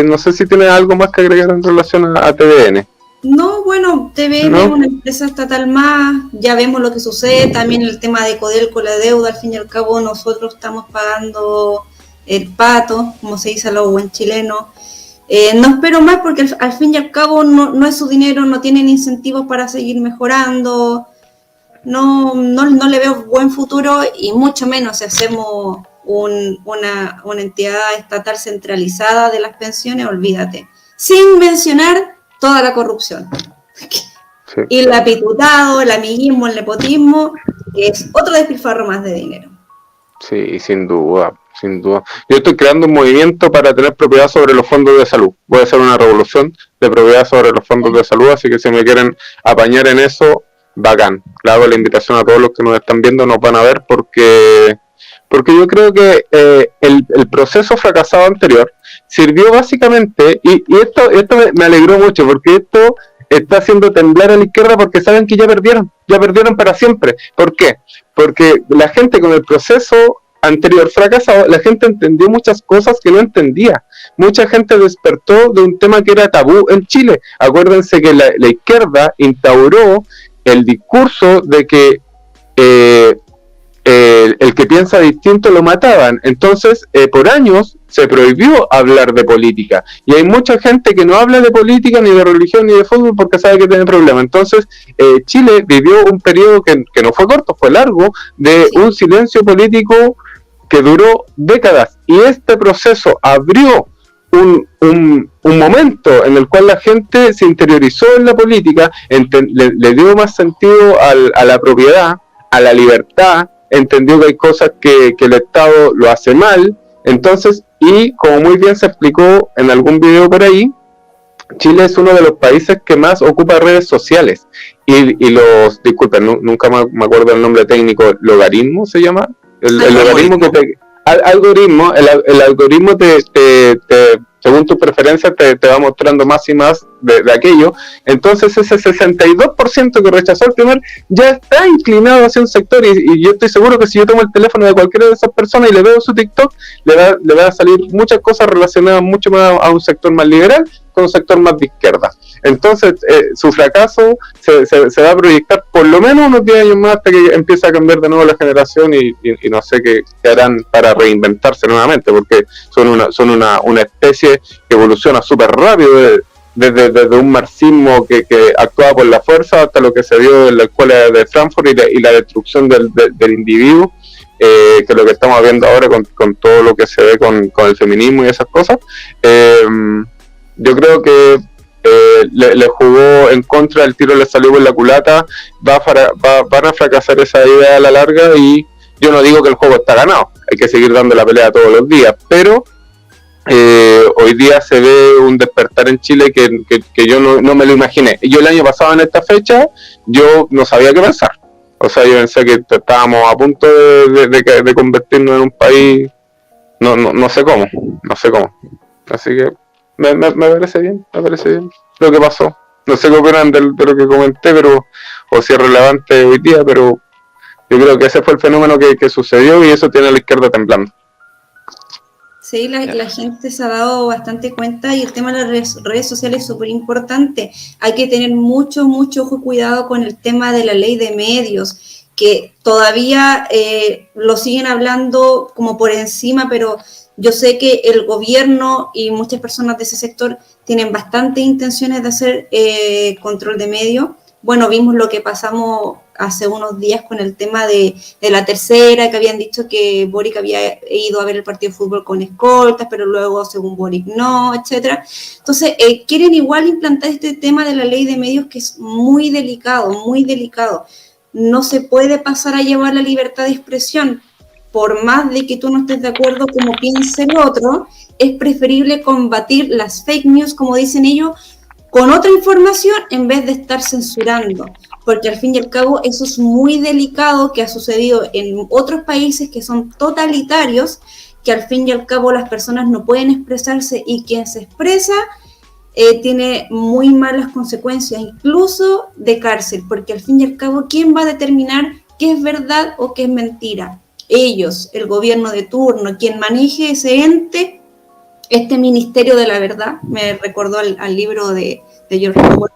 no sé si tienes algo más que agregar en relación a TVN. No, bueno, TVN es una empresa estatal más, ya vemos lo que sucede, también el tema de Codelco, la deuda, al fin y al cabo nosotros estamos pagando el pato, como se dice a lo buen chileno. No espero más porque al fin y al cabo no es su dinero, no tienen incentivos para seguir mejorando, no le veo buen futuro y mucho menos si hacemos una entidad estatal centralizada de las pensiones, olvídate, sin mencionar toda la corrupción. Sí. Y el apitutado, el amiguismo, el nepotismo, que es otro despilfarro más de dinero. Sí, sin duda. Yo estoy creando un movimiento para tener propiedad sobre los fondos de salud. Voy a hacer una revolución de propiedad sobre los fondos de salud, así que si me quieren apañar en eso, bacán. Le hago la invitación a todos los que nos están viendo, nos van a ver, porque yo creo que el proceso fracasado anterior sirvió básicamente, y esto me alegró mucho, porque esto está haciendo temblar a la izquierda porque saben que ya perdieron para siempre. ¿Por qué? Porque la gente con el proceso anterior fracasado, la gente entendió muchas cosas que no entendía. Mucha gente despertó de un tema que era tabú en Chile. Acuérdense que la izquierda instauró el discurso de que el que piensa distinto lo mataban. Entonces, por años se prohibió hablar de política. Y hay mucha gente que no habla de política, ni de religión, ni de fútbol, porque sabe que tiene problemas. Entonces, Chile vivió un periodo que no fue corto, fue largo, de un silencio político que duró décadas. Y este proceso abrió un momento en el cual la gente se interiorizó en la política, le dio más sentido a la propiedad, a la libertad, entendió que hay cosas que el Estado lo hace mal. Entonces, y como muy bien se explicó en algún video por ahí, Chile es uno de los países que más ocupa redes sociales y los, disculpen, nunca me acuerdo el nombre técnico, logaritmo se llama, el logaritmo que te... El algoritmo te según tu preferencia te va mostrando más y más de aquello. Entonces ese 62% que rechazó el primer ya está inclinado hacia un sector, y yo estoy seguro que si yo tomo el teléfono de cualquiera de esas personas y le veo su TikTok, le va a salir muchas cosas relacionadas mucho más a un sector más liberal con un sector más de izquierda. Entonces, su fracaso se va a proyectar por lo menos unos 10 años más hasta que empiece a cambiar de nuevo la generación y no sé qué harán para reinventarse nuevamente, porque son una especie que evoluciona súper rápido, desde un marxismo que actuaba por la fuerza hasta lo que se dio en la escuela de Frankfurt y la destrucción del individuo, que es lo que estamos viendo ahora con todo lo que se ve con el feminismo y esas cosas. Yo creo que le jugó en contra, el tiro le salió por la culata, van a fracasar esa idea a la larga, y yo no digo que el juego está ganado, hay que seguir dando la pelea todos los días, pero hoy día se ve un despertar en Chile que yo no me lo imaginé. Yo el año pasado en esta fecha, yo no sabía qué pensar. O sea, yo pensé que estábamos a punto de convertirnos en un país, no sé cómo. Así que me parece bien lo que pasó. No sé qué opinan de lo que comenté, o si es relevante hoy día, pero yo creo que ese fue el fenómeno que sucedió, y eso tiene a la izquierda temblando. Sí, la gente se ha dado bastante cuenta, y el tema de las redes sociales es súper importante. Hay que tener mucho ojo y cuidado con el tema de la ley de medios, que todavía lo siguen hablando como por encima, pero yo sé que el gobierno y muchas personas de ese sector tienen bastantes intenciones de hacer control de medios. Bueno, vimos lo que pasamos hace unos días con el tema de la tercera, que habían dicho que Boric había ido a ver el partido de fútbol con escoltas, pero luego, según Boric, no, etcétera. Entonces, quieren igual implantar este tema de la ley de medios, que es muy delicado. No se puede pasar a llevar la libertad de expresión. Por más de que tú no estés de acuerdo como piense el otro, es preferible combatir las fake news, como dicen ellos, con otra información en vez de estar censurando, porque al fin y al cabo eso es muy delicado, que ha sucedido en otros países que son totalitarios, que al fin y al cabo las personas no pueden expresarse, y quien se expresa tiene muy malas consecuencias, incluso de cárcel, porque al fin y al cabo, ¿quién va a determinar qué es verdad o qué es mentira? Ellos, el gobierno de turno, quien maneje ese ente. Este Ministerio de la Verdad me recordó al libro de George Orwell.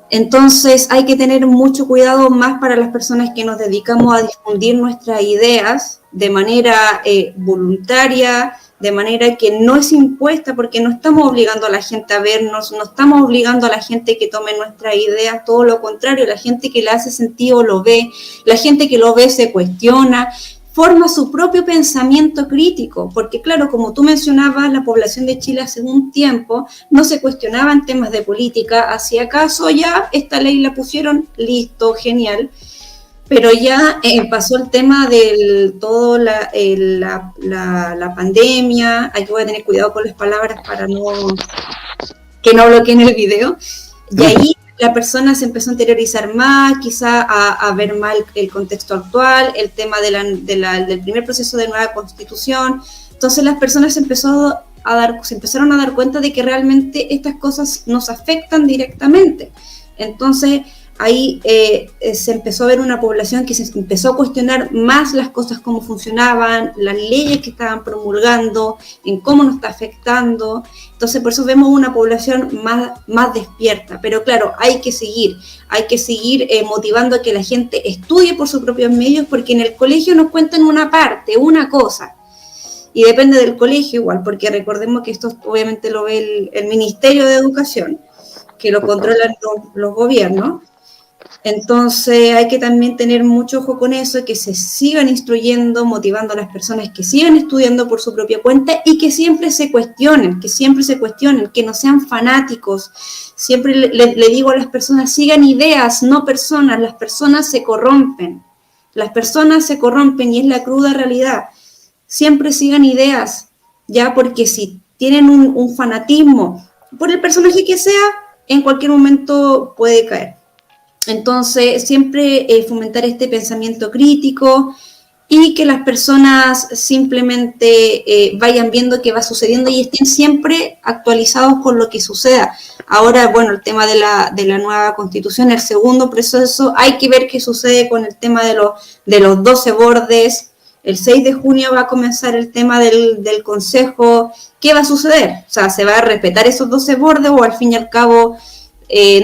Entonces hay que tener mucho cuidado, más para las personas que nos dedicamos a difundir nuestras ideas de manera voluntaria, de manera que no es impuesta, porque no estamos obligando a la gente a vernos, no estamos obligando a la gente que tome nuestras ideas, todo lo contrario, la gente que le hace sentido lo ve, la gente que lo ve se cuestiona, forma su propio pensamiento crítico, porque claro, como tú mencionabas, la población de Chile hace un tiempo no se cuestionaban temas de política, ¿hacía caso? Ya esta ley la pusieron, listo, genial, pero ya pasó el tema de toda la pandemia. Aquí voy a tener cuidado con las palabras para que no bloqueen el video, y ahí la persona se empezó a interiorizar más, quizá a ver mal el contexto actual, el tema del primer proceso de nueva constitución. Entonces las personas se empezaron a dar cuenta de que realmente estas cosas nos afectan directamente. Entonces ahí se empezó a ver una población que se empezó a cuestionar más las cosas, cómo funcionaban, las leyes que estaban promulgando, en cómo nos está afectando. Entonces, por eso vemos una población más despierta. Pero claro, hay que seguir motivando a que la gente estudie por sus propios medios, porque en el colegio nos cuentan una cosa, y depende del colegio igual, porque recordemos que esto obviamente lo ve el Ministerio de Educación, que lo controlan los gobiernos. Entonces hay que también tener mucho ojo con eso, que se sigan instruyendo, motivando a las personas que sigan estudiando por su propia cuenta, y que siempre se cuestionen, que no sean fanáticos. Siempre le digo a las personas, sigan ideas, no personas. Las personas se corrompen, y es la cruda realidad. Siempre sigan ideas, ya, porque si tienen un fanatismo por el personaje que sea, en cualquier momento puede caer. Entonces, siempre fomentar este pensamiento crítico, y que las personas simplemente vayan viendo qué va sucediendo y estén siempre actualizados con lo que suceda. Ahora, bueno, el tema de la nueva constitución, el segundo proceso, hay que ver qué sucede con el tema de los 12 bordes. El 6 de junio va a comenzar el tema del consejo. ¿Qué va a suceder? O sea, ¿se va a respetar esos 12 bordes, o al fin y al cabo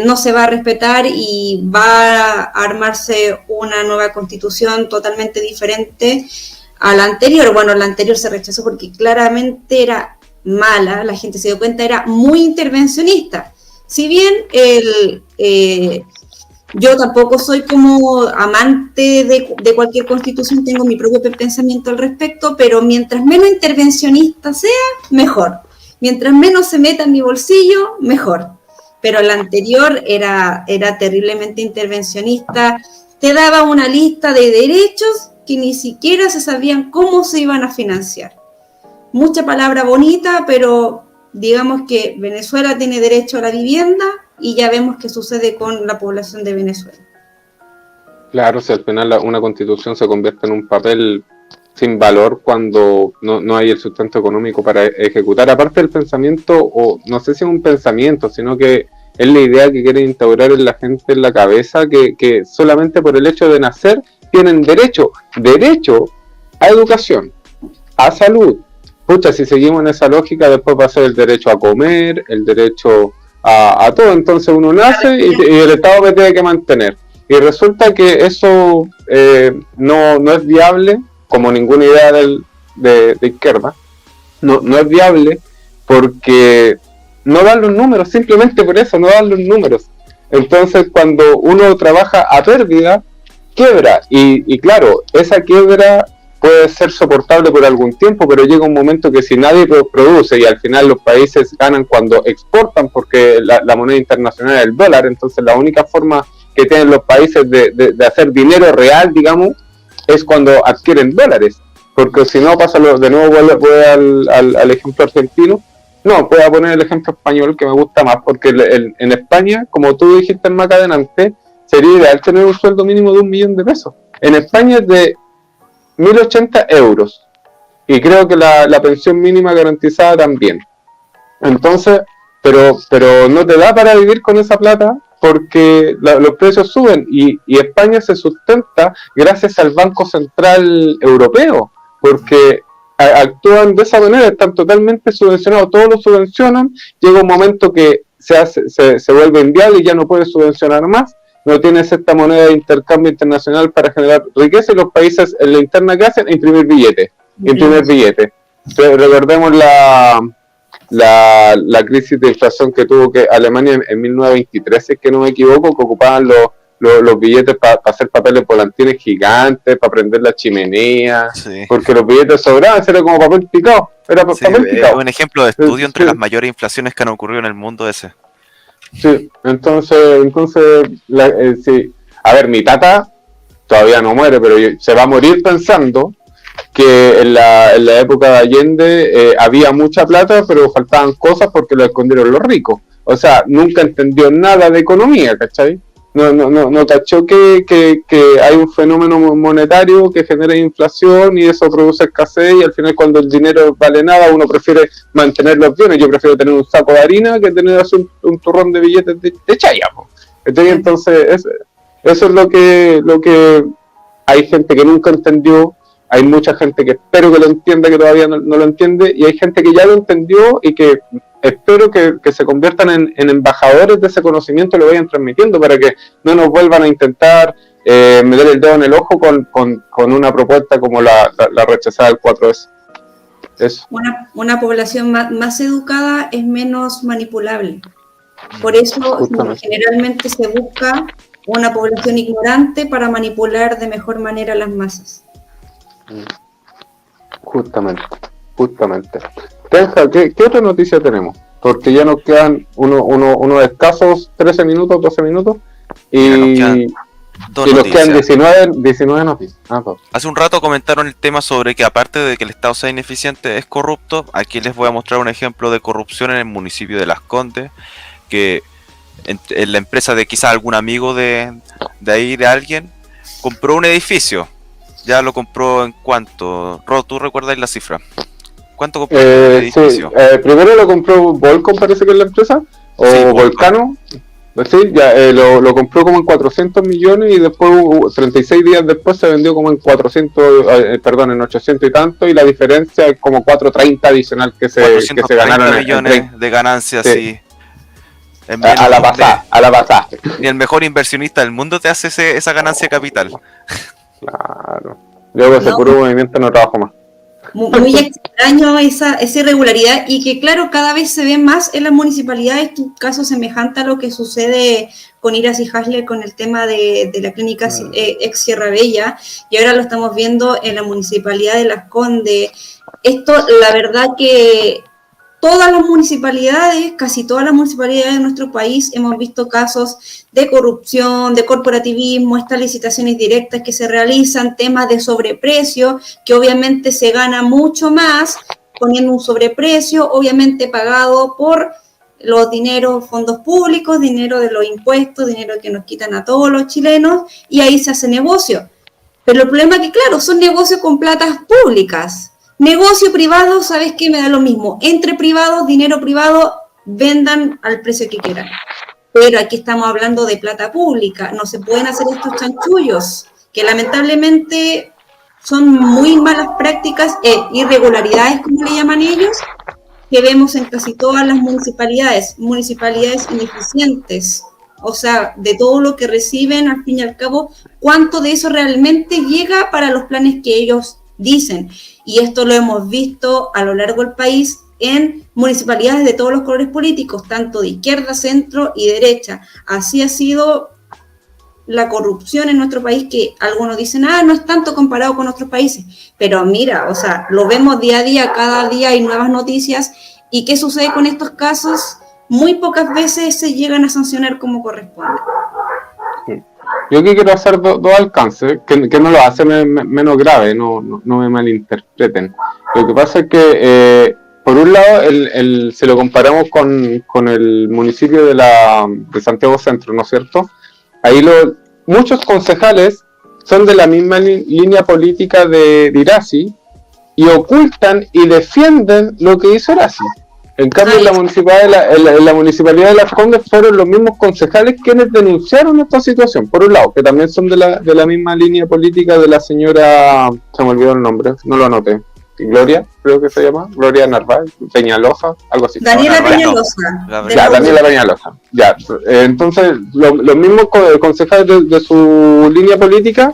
no se va a respetar y va a armarse una nueva constitución totalmente diferente a la anterior. Bueno, la anterior se rechazó porque claramente era mala, la gente se dio cuenta, era muy intervencionista. Si bien yo tampoco soy como amante de cualquier constitución, tengo mi propio pensamiento al respecto, pero mientras menos intervencionista sea, mejor. Mientras menos se meta en mi bolsillo, mejor. Pero la anterior era terriblemente intervencionista, te daba una lista de derechos que ni siquiera se sabían cómo se iban a financiar. Mucha palabra bonita, pero digamos que Venezuela tiene derecho a la vivienda y ya vemos qué sucede con la población de Venezuela. Claro, si al final una constitución se convierte en un papel sin valor cuando no hay el sustento económico para ejecutar. Aparte del pensamiento, o no sé si es un pensamiento, sino que es la idea que quieren instaurar en la gente en la cabeza, que solamente por el hecho de nacer tienen derecho a educación, a salud. Pucha, si seguimos en esa lógica, después va a ser el derecho a comer, el derecho a todo. Entonces uno nace y el Estado me tiene que mantener. Y resulta que eso no es viable, como ninguna idea de izquierda. No es viable porque no dan los números, simplemente por eso, no dan los números. Entonces cuando uno trabaja a pérdida, quiebra. Y claro, esa quiebra puede ser soportable por algún tiempo, pero llega un momento que si nadie produce y al final los países ganan cuando exportan, porque la moneda internacional es el dólar, entonces la única forma que tienen los países de hacer dinero real, digamos, es cuando adquieren dólares, porque si no pasa de nuevo, voy al ejemplo argentino. No, voy a poner el ejemplo español que me gusta más, porque en España, como tú dijiste más adelante, sería ideal tener un sueldo mínimo de 1 millón de pesos. En España es de 1.080 euros y creo que la pensión mínima garantizada también. Entonces, pero no te da para vivir con esa plata porque los precios suben y España se sustenta gracias al Banco Central Europeo, porque actúan de esa manera, están totalmente subvencionados, todos lo subvencionan, llega un momento que se vuelve inviable y ya no puede subvencionar más, no tienes esta moneda de intercambio internacional para generar riqueza y los países en la interna que hacen, imprimir billetes. Recordemos la crisis de inflación que tuvo que Alemania en 1923, si es que no me equivoco, que ocupaban los billetes para hacer papeles volantines gigantes, para prender la chimenea, sí. Porque los billetes sobraban, era como papel picado. Papel picado. Es un ejemplo de estudio entre las mayores inflaciones que han ocurrido en el mundo ese. Sí, entonces sí. A ver, mi tata todavía no muere, pero se va a morir pensando que en la época de Allende había mucha plata, pero faltaban cosas porque lo escondieron los ricos. O sea, nunca entendió nada de economía, ¿cachai? No cachó que hay un fenómeno monetario que genera inflación y eso produce escasez y al final cuando el dinero vale nada uno prefiere mantener los bienes. Yo prefiero tener un saco de harina que tener un turrón de billetes de chaya. Entonces eso es lo que hay gente que nunca entendió, hay mucha gente que espero que lo entienda, que todavía no lo entiende, y hay gente que ya lo entendió y que espero que se conviertan en embajadores de ese conocimiento y lo vayan transmitiendo para que no nos vuelvan a intentar meter el dedo en el ojo con una propuesta como la rechazada del 4S. Eso. Una población más educada es menos manipulable. Por eso generalmente se busca una población ignorante para manipular de mejor manera a las masas. Justamente. Tenja, ¿qué otra noticia tenemos? Porque ya nos quedan unos escasos 13 minutos, 12 minutos y nos quedan 19 noticias. Hace un rato comentaron el tema sobre que aparte de que el Estado sea ineficiente es corrupto. Aquí les voy a mostrar un ejemplo de corrupción en el municipio de Las Condes, que en la empresa de quizás algún amigo de ahí, de alguien, compró un edificio. Ya lo compró en cuánto. Ro, ¿tú recuerdas la cifra? ¿Cuánto compró el edificio? Sí, primero lo compró Volcom, parece que es la empresa, o sí, Volcano. Sí, ya lo compró como en 400 millones y después 36 días después se vendió como en 800 y tanto, y la diferencia es como 430 adicional que se ganaron millones de ganancias, sí. A la pasada. Ni el mejor inversionista del mundo te hace esa ganancia de capital. Claro. Yo con ese puro movimiento no trabajo más. Muy extraño esa irregularidad y que claro, cada vez se ve más en las municipalidades, un caso semejante a lo que sucede con Iras y Hasler con el tema de la clínica ex Sierra Bella, y ahora lo estamos viendo en la municipalidad de Las Condes. Esto, la verdad que todas las municipalidades, casi todas las municipalidades de nuestro país hemos visto casos de corrupción, de corporativismo, estas licitaciones directas que se realizan, temas de sobreprecio, que obviamente se gana mucho más poniendo un sobreprecio, obviamente pagado por los dineros, fondos públicos, dinero de los impuestos, dinero que nos quitan a todos los chilenos, y ahí se hace negocio. Pero el problema es que, claro, son negocios con platas públicas. Negocio privado, ¿sabes qué? Me da lo mismo. Entre privados, dinero privado, vendan al precio que quieran. Pero aquí estamos hablando de plata pública. No se pueden hacer estos chanchullos, que lamentablemente son muy malas prácticas, irregularidades, como le llaman ellos, que vemos en casi todas las municipalidades ineficientes. O sea, de todo lo que reciben, al fin y al cabo, ¿cuánto de eso realmente llega para los planes que ellos dicen? Y esto lo hemos visto a lo largo del país en municipalidades de todos los colores políticos, tanto de izquierda, centro y derecha. Así ha sido la corrupción en nuestro país, que algunos dicen, no es tanto comparado con otros países. Pero mira, o sea, lo vemos día a día, cada día hay nuevas noticias. ¿Y qué sucede con estos casos? Muy pocas veces se llegan a sancionar como corresponde. Yo aquí quiero hacer dos alcances, que no lo hace menos grave, no me malinterpreten. Lo que pasa es que, por un lado, si lo comparamos con el municipio de Santiago Centro, ¿no es cierto? Ahí muchos concejales son de la misma línea política de Irasi y ocultan y defienden lo que hizo Irasi. En cambio, en la municipalidad de Las Condes fueron los mismos concejales quienes denunciaron esta situación, por un lado, que también son de la misma línea política de la señora, se me olvidó el nombre, no lo anoté, Gloria, creo que se llama, Gloria Narváez, Peñalosa, algo así. Daniela Peñalosa. Ya, Daniela Peñalosa. Ya, entonces, los mismos concejales de su línea política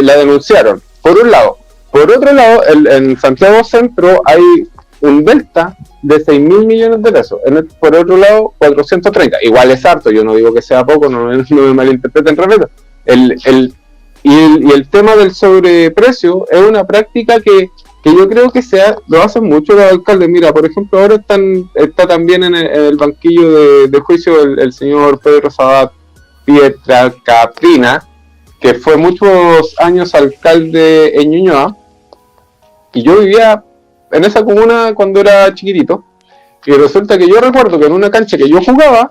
la denunciaron, por un lado. Por otro lado, en Santiago Centro hay un delta de 6.000 millones de pesos. Por otro lado, 430. Igual es harto, yo no digo que sea poco, no me malinterpreten, repito. Y el tema del sobreprecio es una práctica que yo creo que lo hacen mucho los alcaldes. Mira, por ejemplo, ahora está también en el banquillo de juicio el señor Pedro Sabat Pietracaprina, que fue muchos años alcalde en Ñuñoa, y yo vivía en esa comuna cuando era chiquitito, y resulta que yo recuerdo que en una cancha que yo jugaba,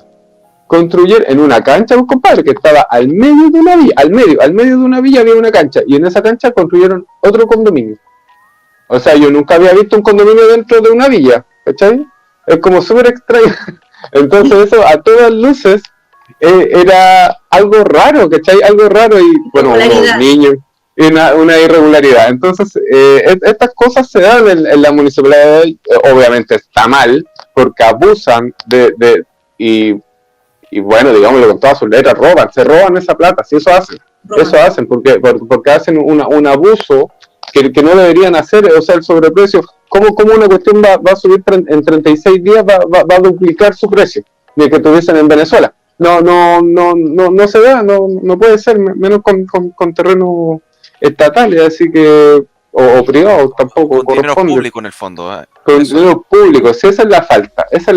construyeron, en una cancha, pues, compadre, que estaba al medio de una villa, al medio de una villa había una cancha, y en esa cancha construyeron otro condominio. O sea, yo nunca había visto un condominio dentro de una villa, ¿cachai? Es como súper extraño. Entonces eso, a todas luces, era algo raro, ¿cachai? Algo raro, y bueno, unos niños, y una irregularidad. Entonces, estas cosas se dan en la municipalidad, obviamente está mal, porque abusan y bueno, digámoslo con todas sus letras, se roban esa plata, si eso hacen, porque hacen un abuso que no deberían hacer. O sea, el sobreprecio, ¿cómo una cuestión va a subir en 36 días, va a duplicar su precio de que tuviesen en Venezuela? No se da, no puede ser, menos con terrenos estatales, así que o privados tampoco con dinero público en el fondo. Con dinero público, sí, esa es la falta, Eso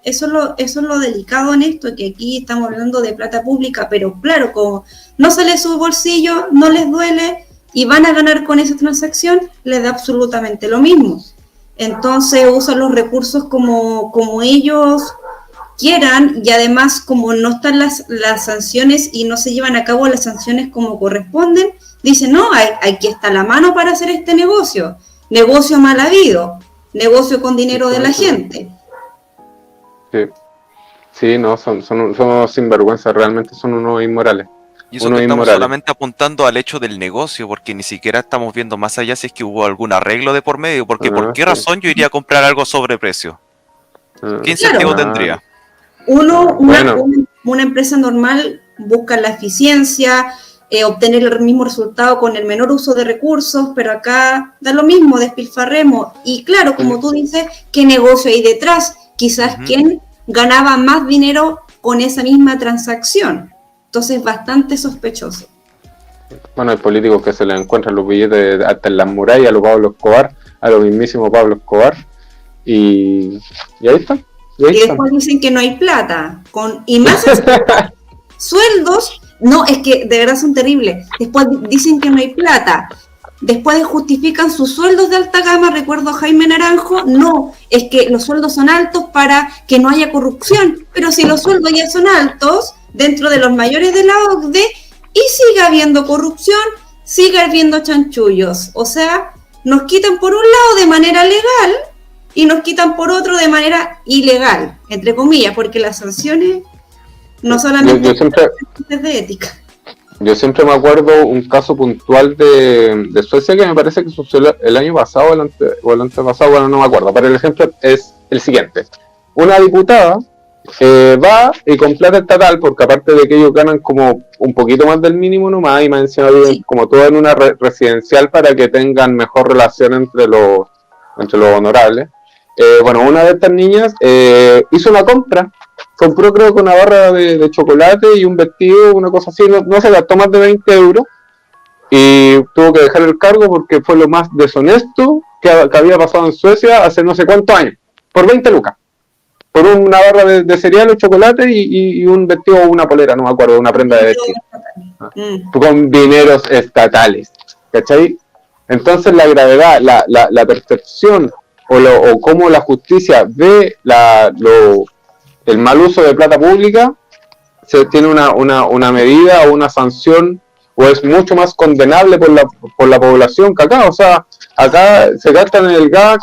es lo delicado en esto, que aquí estamos hablando de plata pública, pero claro, como no sale su bolsillo, no les duele y van a ganar con esa transacción, les da absolutamente lo mismo. Entonces usan los recursos como ellos quieran, y además como no están las sanciones y no se llevan a cabo las sanciones como corresponden, dicen, no, aquí está la mano para hacer este negocio mal habido, negocio con dinero de la gente. Sí, no, son sinvergüenza, realmente son unos inmorales. Y eso que estamos solamente apuntando al hecho del negocio, porque ni siquiera estamos viendo más allá si es que hubo algún arreglo de por medio, porque ¿por qué razón yo iría a comprar algo sobreprecio? ¿Qué incentivo tendría? Una empresa normal busca la eficiencia, obtener el mismo resultado con el menor uso de recursos, pero acá da lo mismo, despilfarremos. Y claro, como tú dices, ¿qué negocio hay detrás? Quizás quién ganaba más dinero con esa misma transacción. Entonces, bastante sospechoso. Bueno, hay políticos que se les encuentran los billetes hasta en las murallas, a los Pablo Escobar, a lo mismísimo Pablo Escobar, y ahí está. Y después dicen que no hay plata, y más sueldos, no, es que de verdad son terribles. Después dicen que no hay plata, después justifican sus sueldos de alta gama, recuerdo a Jaime Naranjo, no, es que los sueldos son altos para que no haya corrupción, pero si los sueldos ya son altos, dentro de los mayores de la OCDE, y sigue habiendo corrupción, sigue habiendo chanchullos, o sea, nos quitan por un lado de manera legal, y nos quitan por otro de manera ilegal, entre comillas, porque las sanciones no solamente son de ética. Yo siempre me acuerdo un caso puntual de Suecia que me parece que sucedió el año pasado o el antepasado, bueno, no me acuerdo, pero el ejemplo es el siguiente. Una diputada va y con plata estatal, porque aparte de que ellos ganan como un poquito más del mínimo nomás, y más encima viven como todo en una residencial para que tengan mejor relación entre los honorables. Bueno, una de estas niñas hizo una compra, compró creo que una barra de chocolate y un vestido, una cosa así, no se gastó más de 20 euros y tuvo que dejar el cargo porque fue lo más deshonesto que había pasado en Suecia hace no sé cuántos años, por 20 lucas, por una barra de cereal o chocolate y un vestido o una polera, no me acuerdo, una prenda de vestir, con dineros estatales, ¿cachai? Entonces la gravedad, la percepción o cómo la justicia ve el mal uso de plata pública, se tiene una medida o una sanción, o es mucho más condenable por la población que acá. O sea, acá se gastan en el gas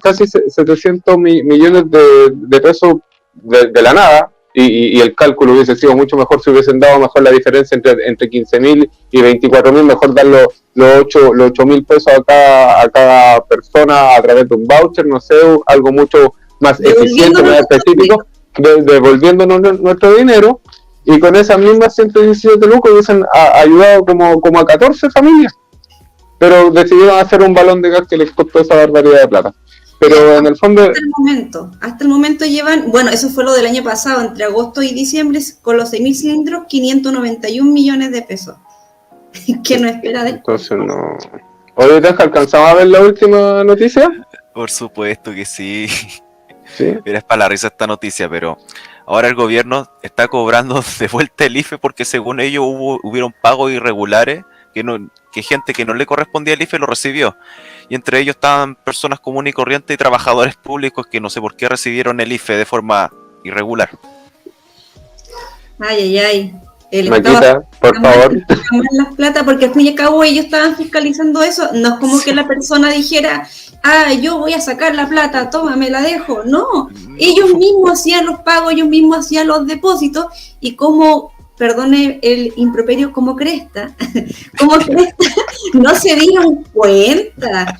casi 700 millones de pesos de la nada, y el cálculo hubiese sido mucho mejor si hubiesen dado mejor la diferencia entre 15.000 y 24.000, mejor dar los 8.000 pesos a cada persona a través de un voucher, no sé, algo mucho más eficiente, más específico, devolviéndonos nuestro dinero, y con esas mismas 117 lucas hubiesen ayudado como a 14 familias, pero decidieron hacer un balón de gas que les costó esa barbaridad de plata. Pero en el fondo... Hasta el momento llevan, bueno, eso fue lo del año pasado, entre agosto y diciembre, con los 6.000 cilindros, 591 millones de pesos. ¿Qué no espera de? Entonces no... Oye, ¿te has alcanzado a ver la última noticia? Por supuesto que sí. ¿Sí? Mira, es para la risa esta noticia, pero ahora el gobierno está cobrando de vuelta el IFE porque según ellos hubieron pagos irregulares que gente que no le correspondía el IFE lo recibió. Y entre ellos estaban personas comunes y corrientes y trabajadores públicos que no sé por qué recibieron el IFE de forma irregular. Ay. Maquita, por favor. Las plata, porque al fin y al cabo ellos estaban fiscalizando eso. No es como que la persona dijera, yo voy a sacar la plata, toma, me la dejo. No, ellos mismos hacían los pagos, ellos mismos hacían los depósitos, y como, perdone el improperio, como cresta, no se dieron cuenta.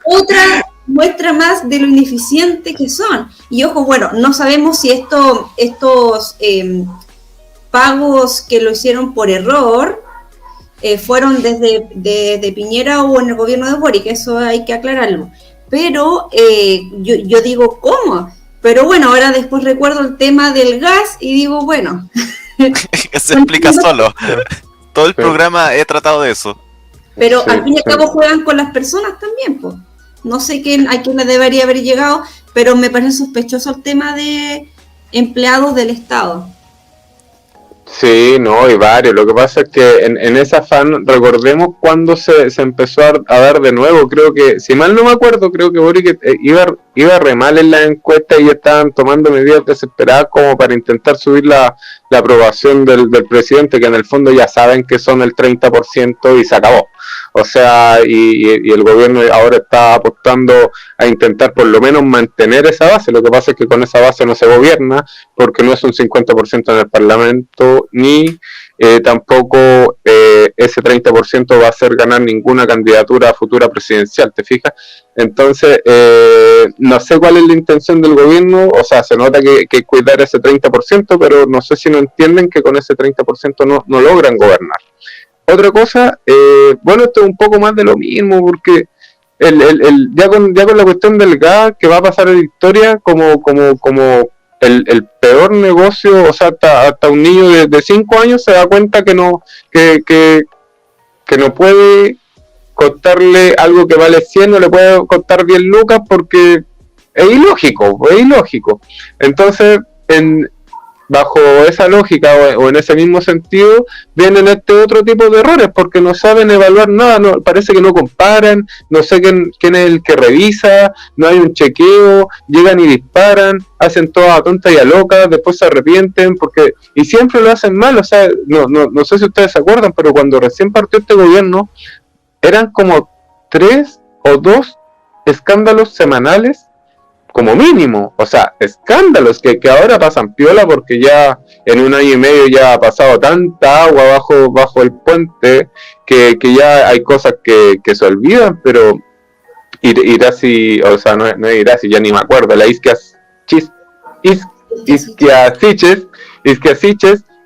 Otra muestra más de lo ineficiente que son. Y ojo, bueno, no sabemos si estos pagos que lo hicieron por error fueron desde Piñera o en el gobierno de Boric, eso hay que aclararlo. Pero yo digo, ¿cómo? Pero bueno, ahora después recuerdo el tema del gas y digo, bueno... Se explica solo. Todo el programa he tratado de eso. Pero al fin y al cabo juegan con las personas también, pues. No sé a quién le debería haber llegado, pero me parece sospechoso el tema de empleados del Estado. Sí, no, hay varios. Lo que pasa es que en ese afán, recordemos cuando se empezó a dar de nuevo. Creo que, si mal no me acuerdo, creo que Boric iba re mal en la encuesta y estaban tomando medidas desesperadas como para intentar subir la aprobación del presidente, que en el fondo ya saben que son el 30% y se acabó. O sea, y el gobierno ahora está apostando a intentar por lo menos mantener esa base. Lo que pasa es que con esa base no se gobierna, porque no es un 50% en el Parlamento, ni tampoco ese 30% va a hacer ganar ninguna candidatura futura presidencial, ¿te fijas? Entonces, no sé cuál es la intención del gobierno, o sea, se nota que cuidar ese 30%, pero no sé si no entienden que con ese 30% no logran gobernar. Otra cosa, bueno, esto es un poco más de lo mismo, porque ya con la cuestión del gas, que va a pasar a la historia como el peor negocio, o sea, hasta un niño de 5 años se da cuenta que no puede costarle algo que vale 100, no le puede costar 10 lucas porque es ilógico. Entonces, bajo esa lógica o en ese mismo sentido, vienen este otro tipo de errores porque no saben evaluar nada, parece que no comparan, no sé quién es el que revisa, no hay un chequeo, llegan y disparan, hacen toda a tonta y a loca, después se arrepienten y siempre lo hacen mal. O sea, no sé si ustedes se acuerdan, pero cuando recién partió este gobierno eran como 3 o 2 escándalos semanales como mínimo, o sea, escándalos que ahora pasan piola porque ya en 1 año y medio ya ha pasado tanta agua bajo el puente que ya hay cosas que se olvidan, pero Irasi, o sea, no es Irasi, ya ni me acuerdo, la Isquiasiches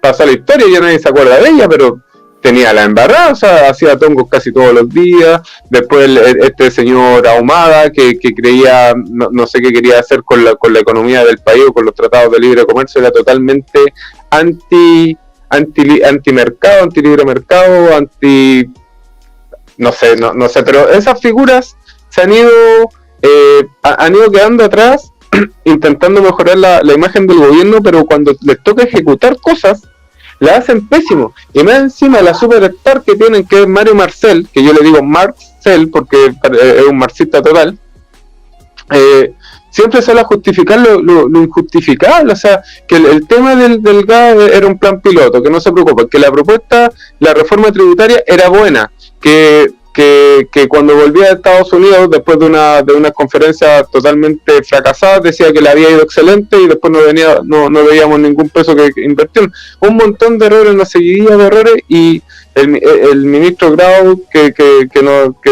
pasó a la historia y ya nadie se acuerda de ella, pero tenía la embarrada, o sea, hacía tongos casi todos los días. Después este señor Ahumada que creía, no sé qué quería hacer con la economía del país o con los tratados de libre comercio, era totalmente anti-mercado, anti-libre mercado, no sé, pero esas figuras se han ido quedando atrás intentando mejorar la imagen del gobierno, pero cuando les toca ejecutar cosas la hacen pésimo. Y más encima la superstar que tienen, que es Mario Marcel, que yo le digo Marcel porque es un marxista total, siempre suele justificar lo injustificable. O sea, que el tema del gas era un plan piloto, que no se preocupen, que la reforma tributaria era buena, que cuando volvía a Estados Unidos después de una conferencia totalmente fracasada decía que le había ido excelente y después no veíamos ningún peso que invirtió. Un montón de errores, una seguidilla de errores, y el ministro Grau que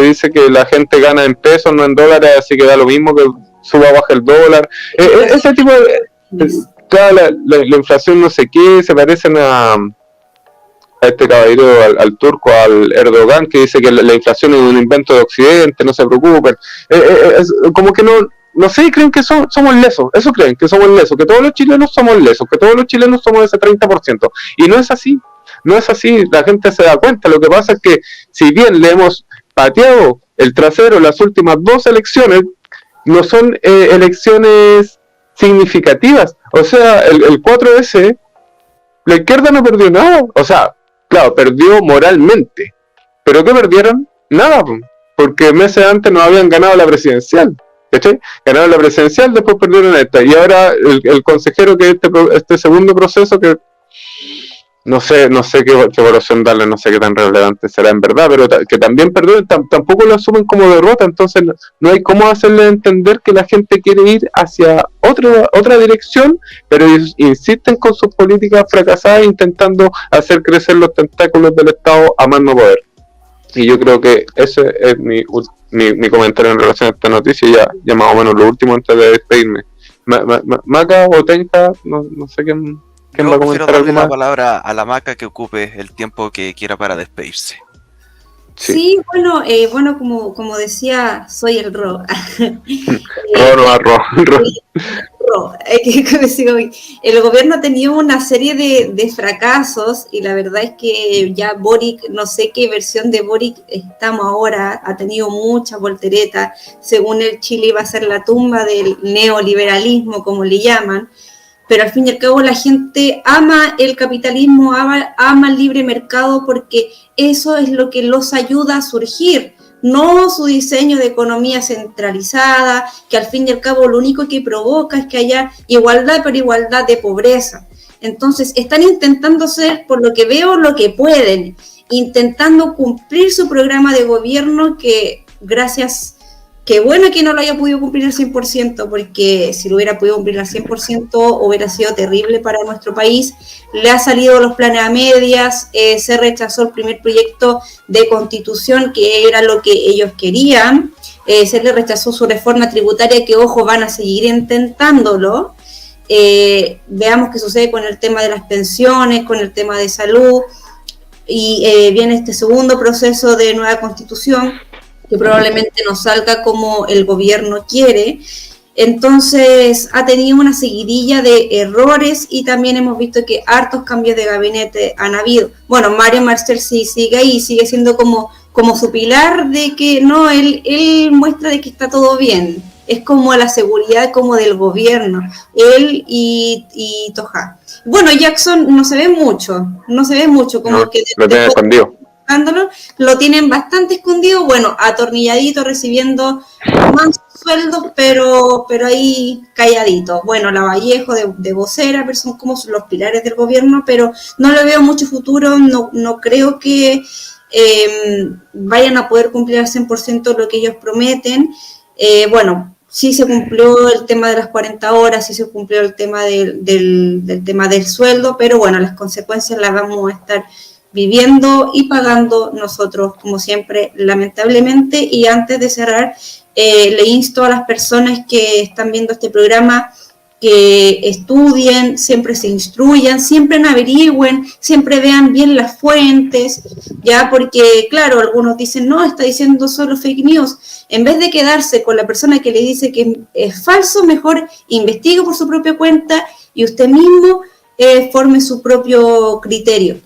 dice que la gente gana en pesos, no en dólares, así que da lo mismo que suba o baja el dólar. Ese tipo de... Claro, la inflación no sé qué, se parecen a este caballero, al turco, al Erdogan, que dice que la inflación es un invento de Occidente, no se preocupen. Como que no sé, creen que somos lesos, eso creen, que somos lesos, que todos los chilenos somos lesos, que todos los chilenos somos ese 30%. Y no es así, la gente se da cuenta. Lo que pasa es que si bien le hemos pateado el trasero las últimas 2 elecciones, no son elecciones significativas. O sea, el 4S, la izquierda no perdió nada. O sea, claro, perdió moralmente. ¿Pero qué perdieron? Nada, porque meses antes no habían ganado la presidencial. ¿Cachai? Ganaron la presidencial, después perdieron esta. Y ahora el consejero que este segundo proceso, que no sé qué evaluación darle, no sé qué tan relevante será en verdad, pero que también perdieron, tampoco lo asumen como derrota. Entonces no hay cómo hacerle entender que la gente quiere ir hacia otra dirección, pero ellos insisten con sus políticas fracasadas intentando hacer crecer los tentáculos del Estado a más no poder. Y yo creo que ese es mi comentario en relación a esta noticia, ya más o menos lo último antes de despedirme. Maca o Tenka, no sé quién va a comentar algo más. La palabra a la Maca, que ocupe el tiempo que quiera para despedirse. Sí, bueno, como decía, soy el Ro. El gobierno ha tenido una serie de fracasos y la verdad es que ya Boric, no sé qué versión de Boric estamos ahora, ha tenido muchas volteretas. Según el Chile iba a ser la tumba del neoliberalismo, como le llaman. Pero al fin y al cabo la gente ama el capitalismo, ama el libre mercado, porque eso es lo que los ayuda a surgir, no su diseño de economía centralizada, que al fin y al cabo lo único que provoca es que haya igualdad, pero igualdad de pobreza. Entonces están intentando hacer, por lo que veo, lo que pueden, intentando cumplir su programa de gobierno, que gracias qué bueno que no lo haya podido cumplir al 100%, porque si lo hubiera podido cumplir al 100% hubiera sido terrible para nuestro país. Le ha salido los planes a medias, se rechazó el primer proyecto de constitución, que era lo que ellos querían, se le rechazó su reforma tributaria, que ojo, van a seguir intentándolo. Veamos qué sucede con el tema de las pensiones, con el tema de salud, y viene este segundo proceso de nueva constitución, que probablemente no salga como el gobierno quiere. Entonces ha tenido una seguidilla de errores y también hemos visto que hartos cambios de gabinete han habido. Bueno, Mario Marcel sí sigue ahí, sigue siendo como su pilar de que no, él muestra de que está todo bien. Es como la seguridad como del gobierno, él y Toja. Bueno, Jackson no se ve mucho, como no, que lo tiene escondido. Lo tienen bastante escondido, bueno, atornilladito, recibiendo más sueldos, pero ahí calladito. Bueno, Lavallejo de vocera, pero son como los pilares del gobierno, pero no le veo mucho futuro, no creo que vayan a poder cumplir al 100% lo que ellos prometen. Bueno, sí se cumplió el tema de las 40 horas, sí se cumplió el tema del tema del sueldo, pero bueno, las consecuencias las vamos a estar viviendo y pagando nosotros, como siempre, lamentablemente. Y antes de cerrar, le insto a las personas que están viendo este programa que estudien, siempre se instruyan, siempre averigüen, siempre vean bien las fuentes, ya, porque claro, algunos dicen, no, está diciendo solo fake news. En vez de quedarse con la persona que le dice que es falso, mejor investigue por su propia cuenta y usted mismo forme su propio criterio.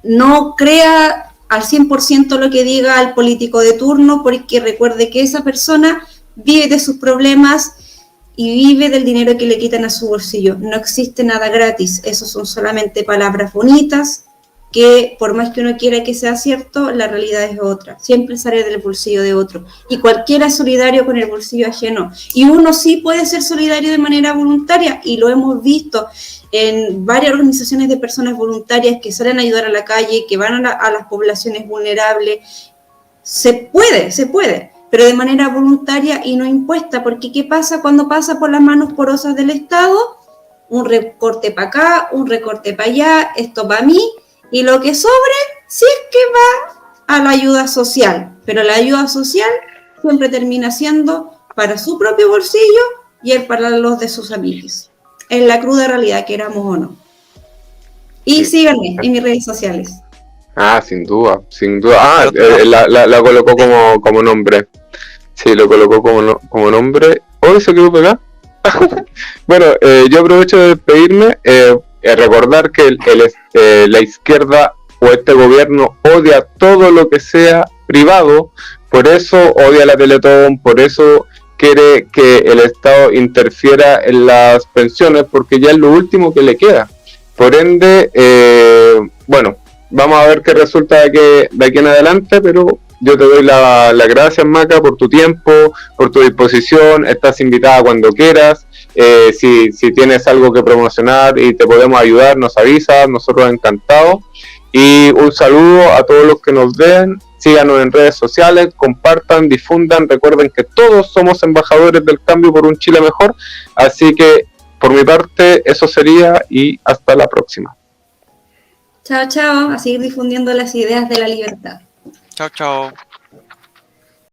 No crea al 100% lo que diga el político de turno, porque recuerde que esa persona vive de sus problemas y vive del dinero que le quitan a su bolsillo. No existe nada gratis, eso son solamente palabras bonitas, que por más que uno quiera que sea cierto, la realidad es otra, siempre sale del bolsillo de otro, y cualquiera es solidario con el bolsillo ajeno, y uno sí puede ser solidario de manera voluntaria, y lo hemos visto en varias organizaciones de personas voluntarias que salen a ayudar a la calle, que van a las poblaciones vulnerables. Se puede, pero de manera voluntaria y no impuesta, porque ¿qué pasa cuando pasa por las manos porosas del Estado? Un recorte para acá, un recorte para allá, esto para mí, y lo que sobre, sí es que va a la ayuda social, pero la ayuda social siempre termina siendo para su propio bolsillo y el para los de sus amigos. Es la cruda realidad, queramos o no. Y Sí. síganme en mis redes sociales. Ah, sin duda. Ah, la colocó como nombre. Sí, lo colocó como nombre. Hoy se quedó pegado. Bueno, yo aprovecho de despedirme, recordar que la izquierda o este gobierno odia todo lo que sea privado, por eso odia la Teletón, por eso quiere que el Estado interfiera en las pensiones, porque ya es lo último que le queda. Por ende, bueno, vamos a ver qué resulta de aquí en adelante, pero yo te doy las gracias, Maca, por tu tiempo, por tu disposición. Estás invitada cuando quieras. Si tienes algo que promocionar y te podemos ayudar, nos avisas, nosotros encantados. Y un saludo a todos los que nos ven. Síganos en redes sociales, compartan, difundan. Recuerden que todos somos embajadores del cambio por un Chile mejor. Así que, por mi parte, eso sería y hasta la próxima. Chao, chao, a seguir difundiendo las ideas de la libertad. Chao, chao.